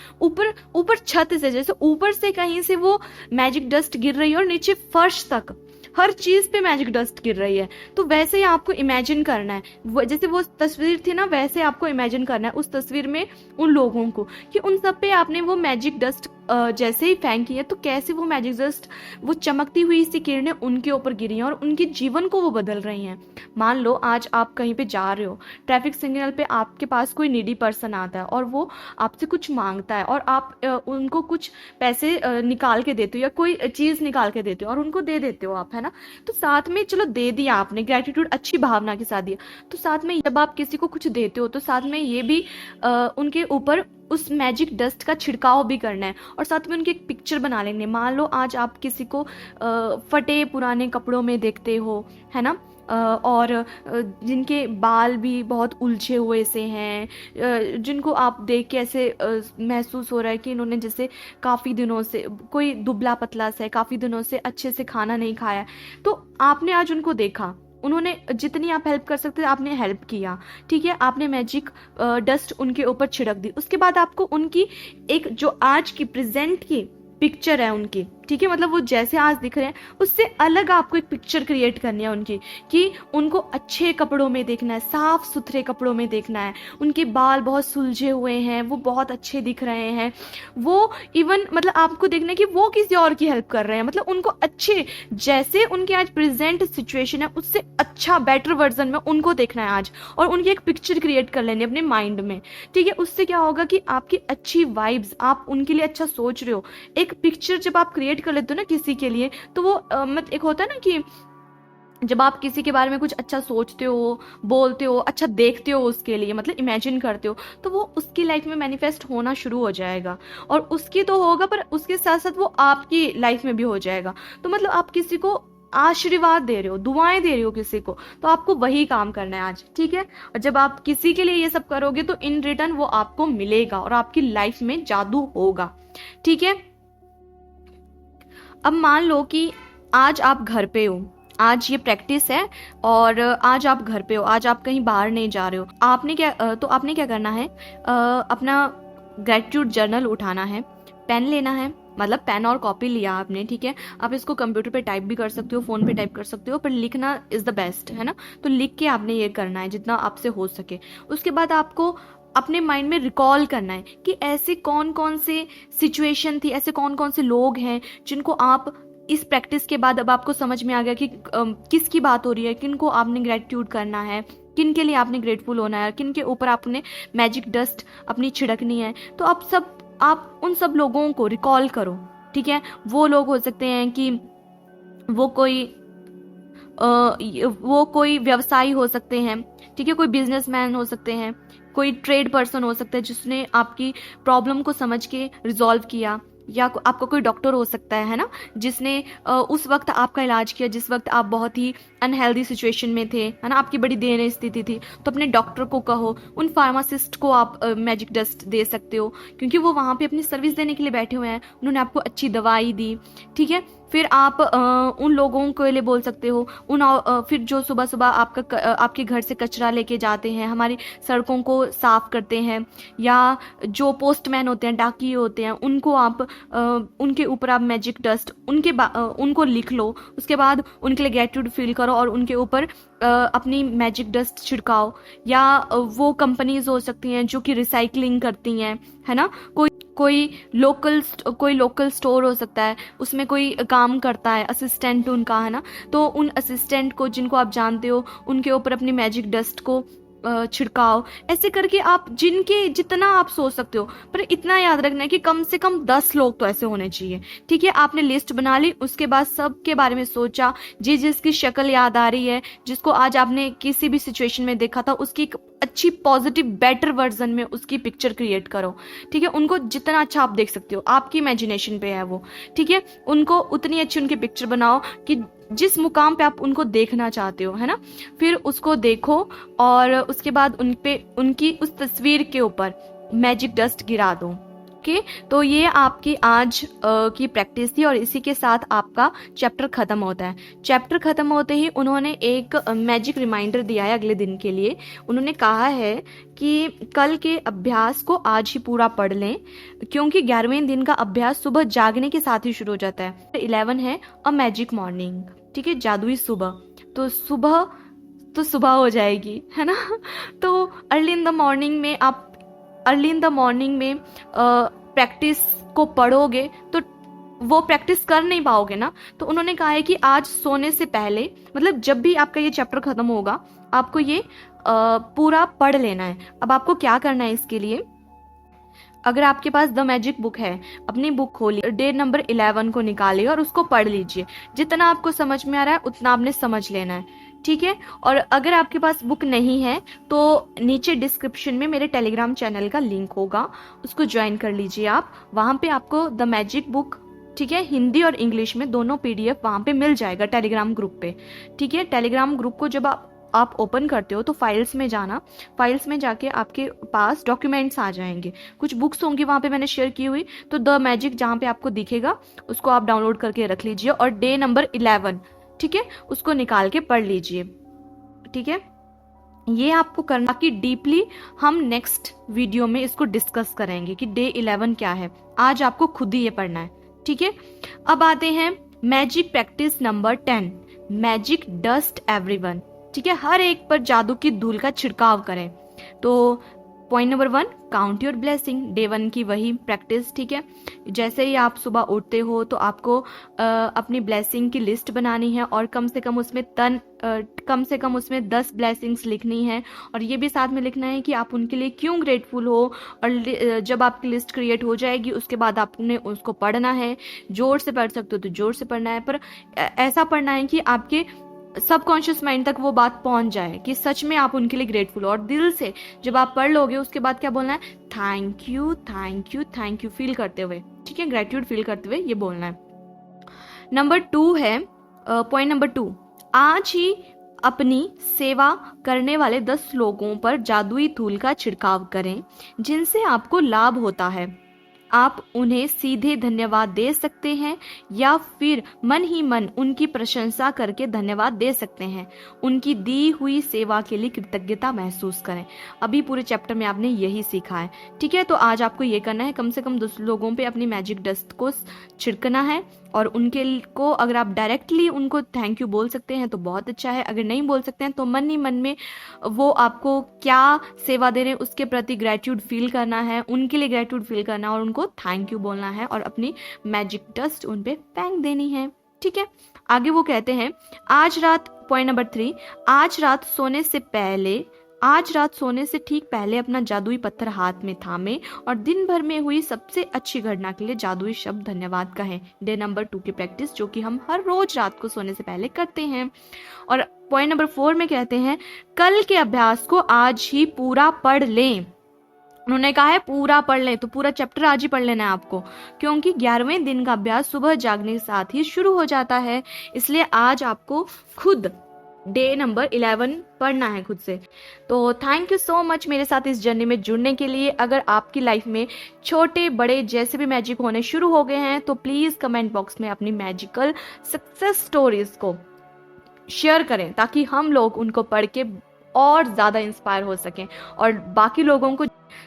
ऊपर छत से, जैसे ऊपर से कहीं से वो मैजिक डस्ट गिर रही है और नीचे फर्श तक हर चीज पे मैजिक डस्ट गिर रही है। तो वैसे ही आपको इमेजिन करना है, जैसे वो तस्वीर थी ना, वैसे आपको इमेजिन करना है उस तस्वीर में उन लोगों को, कि उन सब पे आपने वो मैजिक डस्ट जैसे ही फेंकी है तो कैसे वो मैजिक डस्ट, वो चमकती हुई सी किरणें उनके ऊपर गिरी हैं और उनके जीवन को वो बदल रही हैं। मान लो आज आप कहीं पे जा रहे हो, ट्रैफिक सिग्नल पे आपके पास कोई नीडी पर्सन आता है और वो आपसे कुछ मांगता है और आप उनको कुछ पैसे निकाल के देते हो या कोई चीज़ निकाल के देते हो और उनको दे देते हो आप, है ना। तो साथ में चलो दे दिया आपने, ग्रेटिट्यूड अच्छी भावना के साथ दिया, तो साथ में जब आप किसी को कुछ देते हो तो साथ में ये भी उनके ऊपर उस मैजिक डस्ट का छिड़काव भी करना है और साथ में उनकी एक पिक्चर बना लेंगे। मान लो आज आप किसी को फटे पुराने कपड़ों में देखते हो, है ना, और जिनके बाल भी बहुत उलझे हुए से हैं, जिनको आप देख के ऐसे महसूस हो रहा है कि इन्होंने जैसे काफ़ी दिनों से, कोई दुबला पतला सा है, काफ़ी दिनों से अच्छे से खाना नहीं खाया, तो आपने आज उनको देखा, उन्होंने जितनी आप हेल्प कर सकते थे आपने हेल्प किया, ठीक है, आपने मैजिक डस्ट उनके ऊपर छिड़क दी। उसके बाद आपको उनकी एक जो आज की प्रेजेंट की पिक्चर है उनकी, ठीक है, मतलब वो जैसे आज दिख रहे हैं उससे अलग आपको एक पिक्चर क्रिएट करनी है उनकी, कि उनको अच्छे कपड़ों में देखना है, साफ सुथरे कपड़ों में देखना है, उनके बाल बहुत सुलझे हुए हैं, वो बहुत अच्छे दिख रहे हैं, वो इवन मतलब आपको देखना है कि वो किसी और की हेल्प कर रहे हैं, मतलब उनको अच्छे, जैसे उनके आज प्रेजेंट सिचुएशन है उससे अच्छा बेटर वर्जन में उनको देखना है आज, और उनकी एक पिक्चर क्रिएट कर लेनी है अपने माइंड में, ठीक है। उससे क्या होगा कि आपकी अच्छी वाइब्स, आप उनके लिए अच्छा सोच रहे हो, एक पिक्चर जब आप क्रिएट कर लेते हो ना किसी के लिए, तो वो मतलब एक होता है ना कि जब आप किसी के बारे में कुछ अच्छा सोचते हो, बोलते हो, अच्छा देखते हो उसके लिए, मतलब इमेजिन करते हो, तो वो उसकी लाइफ में मैनिफेस्ट होना शुरू हो जाएगा, और उसकी तो होगा पर उसके साथ साथ वो आपकी लाइफ में भी हो जाएगा। तो मतलब आप किसी को आशीर्वाद दे रहे हो, दुआएं दे रहे हो किसी को, तो आपको वही काम करना है आज, ठीक है। और जब आप किसी के लिए ये सब करोगे तो इन रिटर्न वो आपको मिलेगा और आपकी लाइफ में जादू होगा, ठीक है। अब मान लो कि आज आप घर पे हो, आज ये प्रैक्टिस है और आज आप घर पे हो, आज आप कहीं बाहर नहीं जा रहे हो, आपने क्या करना है, अपना ग्रेटिट्यूड जर्नल उठाना है, पेन लेना है, मतलब पेन और कॉपी लिया आपने, ठीक है। आप इसको कंप्यूटर पे टाइप भी कर सकते हो, फोन पे टाइप कर सकते हो, पर लिखना इज द बेस्ट, है ना। तो लिख के आपने ये करना है जितना आपसे हो सके। उसके बाद आपको अपने माइंड में रिकॉल करना है कि ऐसे कौन कौन से सिचुएशन थी, ऐसे कौन कौन से लोग हैं जिनको आप इस प्रैक्टिस के बाद अब आपको समझ में आ गया कि किसकी बात हो रही है, किनको आपने ग्रेटिट्यूड करना है, किन के लिए आपने ग्रेटफुल होना है, किन के ऊपर आपने मैजिक डस्ट अपनी छिड़कनी है। तो आप उन सब लोगों को रिकॉल करो, ठीक है। वो लोग हो सकते हैं कि वो कोई व्यवसायी हो सकते हैं, ठीक है, कोई बिजनेसमैन हो सकते हैं, कोई ट्रेड पर्सन हो सकता है जिसने आपकी प्रॉब्लम को समझ के रिजॉल्व किया, या आपका कोई डॉक्टर हो सकता है ना, जिसने उस वक्त आपका इलाज किया जिस वक्त आप बहुत ही अनहेल्दी सिचुएशन में थे, है ना, आपकी बड़ी दयनीय स्थिति थी। तो अपने डॉक्टर को कहो, उन फार्मासिस्ट को आप मैजिक डस्ट दे सकते हो, क्योंकि वो वहाँ पे अपनी सर्विस देने के लिए बैठे हुए हैं, उन्होंने आपको अच्छी दवाई दी, ठीक है। फिर आप उन लोगों के लिए बोल सकते हो, फिर जो सुबह सुबह आपके घर से कचरा लेके जाते हैं, हमारी सड़कों को साफ करते हैं, या जो पोस्टमैन होते हैं, डाकिये होते हैं, उनको आप उनके ऊपर आप मैजिक डस्ट उनको लिख लो। उसके बाद उनके लिए ग्रेटिट्यूड फील करो और उनके ऊपर अपनी मैजिक डस्ट छिड़काओ। या वो कंपनीज हो सकती हैं जो कि रिसाइकलिंग करती हैं, है ना, कोई लोकल स्टोर हो सकता है, उसमें कोई काम करता है असिस्टेंट उनका, है ना, तो उन असिस्टेंट को जिनको आप जानते हो उनके ऊपर अपनी मैजिक डस्ट को छिड़काओ। ऐसे करके आप जितना आप सोच सकते हो, पर इतना याद रखना है कि कम से कम 10 लोग तो ऐसे होने चाहिए, ठीक है। आपने लिस्ट बना ली, उसके बाद सबके बारे में सोचा, जिसकी शक्ल याद आ रही है, जिसको आज आपने किसी भी सिचुएशन में देखा था, उसकी एक अच्छी पॉजिटिव बेटर वर्जन में उसकी पिक्चर क्रिएट करो, ठीक है। उनको जितना अच्छा आप देख सकते हो, आपकी इमेजिनेशन पे है वो, ठीक है, उनको उतनी अच्छी उनकी पिक्चर बनाओ कि जिस मुकाम पे आप उनको देखना चाहते हो, है ना। फिर उसको देखो और उसके बाद उनकी उस तस्वीर के ऊपर मैजिक डस्ट गिरा दो, ओके। तो ये आपकी आज की प्रैक्टिस थी और इसी के साथ आपका चैप्टर खत्म होता है। चैप्टर खत्म होते ही उन्होंने एक मैजिक रिमाइंडर दिया है अगले दिन के लिए। उन्होंने कहा है कि कल के अभ्यास को आज ही पूरा पढ़ लें, क्योंकि 11वें दिन का अभ्यास सुबह जागने के साथ ही शुरू हो जाता है। 11 है अ मैजिक मॉर्निंग, ठीक है, जादुई सुबह। तो सुबह हो जाएगी, है ना। तो अर्ली इन द मॉर्निंग में प्रैक्टिस को पढ़ोगे तो वो प्रैक्टिस कर नहीं पाओगे ना। तो उन्होंने कहा है कि आज सोने से पहले, मतलब जब भी आपका ये चैप्टर खत्म होगा, आपको ये पूरा पढ़ लेना है। अब आपको क्या करना है इसके लिए, अगर आपके पास द मैजिक बुक है, अपनी बुक खोलिए, डे नंबर 11 को निकालिए और उसको पढ़ लीजिए। जितना आपको समझ में आ रहा है उतना आपने समझ लेना है, ठीक है। और अगर आपके पास बुक नहीं है तो नीचे डिस्क्रिप्शन में मेरे टेलीग्राम चैनल का लिंक होगा, उसको ज्वाइन कर लीजिए आप। वहां पे आपको द मैजिक बुक, ठीक है, हिंदी और इंग्लिश में दोनों PDF वहां पे मिल जाएगा टेलीग्राम ग्रुप पे, ठीक है। टेलीग्राम ग्रुप को जब आप ओपन करते हो तो फाइल्स में जाना, फाइल्स में जाके आपके पास डॉक्यूमेंट्स आ जाएंगे, कुछ बुक्स होंगी वहां पे मैंने शेयर की हुई, तो द मैजिक जहां पे आपको दिखेगा उसको आप डाउनलोड करके रख लीजिए और डे नंबर 11, ठीक है, उसको निकाल के पढ़ लीजिए, ठीक है। ये आपको करना कि डीपली हम नेक्स्ट वीडियो में इसको डिस्कस करेंगे कि डे 11 क्या है। आज आपको खुद ही ये पढ़ना है, ठीक है। अब आते हैं magic practice number 10, magic dust everyone, ठीक है। हर एक पर जादू की धूल का छिड़काव करें। तो point number 1, count your blessing, day 1 की वही प्रैक्टिस, ठीक है। जैसे ही आप सुबह उठते हो तो आपको अपनी ब्लेसिंग की लिस्ट बनानी है और कम से कम उसमें 10 ब्लेसिंग्स लिखनी है, और ये भी साथ में लिखना है कि आप उनके लिए क्यों ग्रेटफुल हो। और जब आपकी लिस्ट क्रिएट हो जाएगी उसके बाद आपने उसको पढ़ना है, जोर से पढ़ सकते हो तो जोर से पढ़ना है, पर ऐसा पढ़ना है कि आपके सबकॉन्शियस माइंड तक वो बात पहुंच जाए कि सच में आप उनके लिए ग्रेटफुल हो। और दिल से जब आप पढ़ लोगे उसके बाद क्या बोलना है, thank you thank you thank you feel करते हुए, ठीक है, ग्रेटिट्यूड फील करते हुए ये बोलना है। नंबर 2 है, पॉइंट नंबर 2, आज ही अपनी सेवा करने वाले 10 लोगों पर जादुई धूल का छिड़काव करें जिनसे आपको लाभ होता है। आप उन्हें सीधे धन्यवाद दे सकते हैं या फिर मन ही मन उनकी प्रशंसा करके धन्यवाद दे सकते हैं। उनकी दी हुई सेवा के लिए कृतज्ञता महसूस करें। अभी पूरे चैप्टर में आपने यही सीखा है, ठीक है। तो आज आपको ये करना है, कम से कम 10 लोगों पे अपनी मैजिक डस्ट को छिड़कना है, और उनके को अगर आप डायरेक्टली उनको थैंक यू बोल सकते हैं तो बहुत अच्छा है, अगर नहीं बोल सकते हैं तो मन ही मन में वो आपको क्या सेवा दे रहे हैं उसके प्रति ग्रेटिट्यूड फील करना है, उनके लिए ग्रेटिट्यूड फील करना है और उनको थैंक यू बोलना है और अपनी मैजिक डस्ट उन पे फेंक देनी है, ठीक है। आगे वो कहते हैं, आज रात, पॉइंट नंबर 3, आज रात सोने से ठीक पहले अपना जादुई पत्थर हाथ में थामे और दिन भर में हुई सबसे अच्छी घटना के लिए जादुई शब्द धन्यवाद कहें। डे नंबर 2 की प्रैक्टिस जो कि हम हर रोज रात को सोने से पहले करते हैं। और पॉइंट नंबर 4 में कहते हैं, कल के अभ्यास को आज ही पूरा पढ़ लें। उन्होंने कहा है पूरा पढ़ लें, तो पूरा चैप्टर आज ही पढ़ लेना है आपको, क्योंकि 11वें दिन का अभ्यास सुबह जागने के साथ ही शुरू हो जाता है। इसलिए आज आपको खुद डे नंबर 11 पढ़ना है खुद से। तो थैंक यू सो मच मेरे साथ इस जर्नी में जुड़ने के लिए। अगर आपकी लाइफ में छोटे बड़े जैसे भी मैजिक होने शुरू हो गए हैं तो प्लीज कमेंट बॉक्स में अपनी मैजिकल सक्सेस स्टोरीज को शेयर करें ताकि हम लोग उनको पढ़ के और ज्यादा इंस्पायर हो सकें और बाकी लोगों को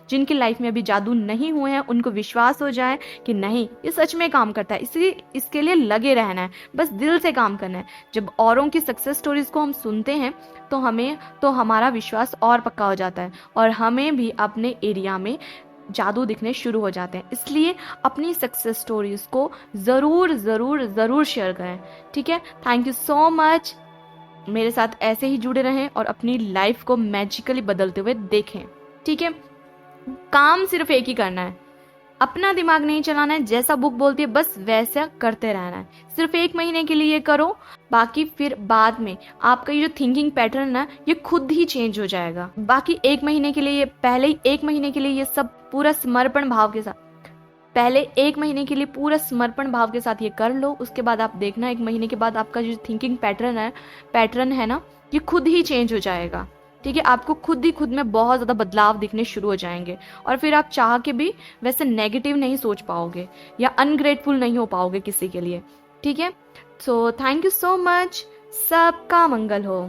जिनकी लाइफ में अभी जादू नहीं हुए हैं उनको विश्वास हो जाए कि नहीं ये सच में काम करता है। इसलिए इसके लिए लगे रहना है, बस दिल से काम करना है। जब औरों की सक्सेस स्टोरीज को हम सुनते हैं तो हमारा विश्वास और पक्का हो जाता है और हमें भी अपने एरिया में जादू दिखने शुरू हो जाते हैं। इसलिए अपनी सक्सेस स्टोरीज को जरूर जरूर जरूर शेयर करें, ठीक है। थैंक यू सो मच, मेरे साथ ऐसे ही जुड़े रहें और अपनी लाइफ को मैजिकली बदलते हुए देखें, ठीक है। काम सिर्फ एक ही करना है, अपना दिमाग नहीं चलाना है, जैसा बुक बोलती है बस वैसा करते रहना है। सिर्फ 1 महीने के लिए ये करो, बाकी फिर बाद में आपका ये जो थिंकिंग पैटर्न है ये खुद ही चेंज हो जाएगा। बाकी 1 महीने के लिए पहले ही 1 महीने के लिए ये सब पूरा समर्पण भाव के साथ, पहले 1 महीने के लिए पूरा समर्पण भाव के साथ ये कर लो। उसके बाद आप देखना 1 महीने के बाद आपका जो थिंकिंग पैटर्न है ना ये खुद ही चेंज हो जाएगा, ठीक है। आपको खुद में बहुत ज्यादा बदलाव दिखने शुरू हो जाएंगे और फिर आप चाह के भी वैसे नेगेटिव नहीं सोच पाओगे या अनग्रेटफुल नहीं हो पाओगे किसी के लिए, ठीक है। सो थैंक यू सो मच, सबका मंगल हो।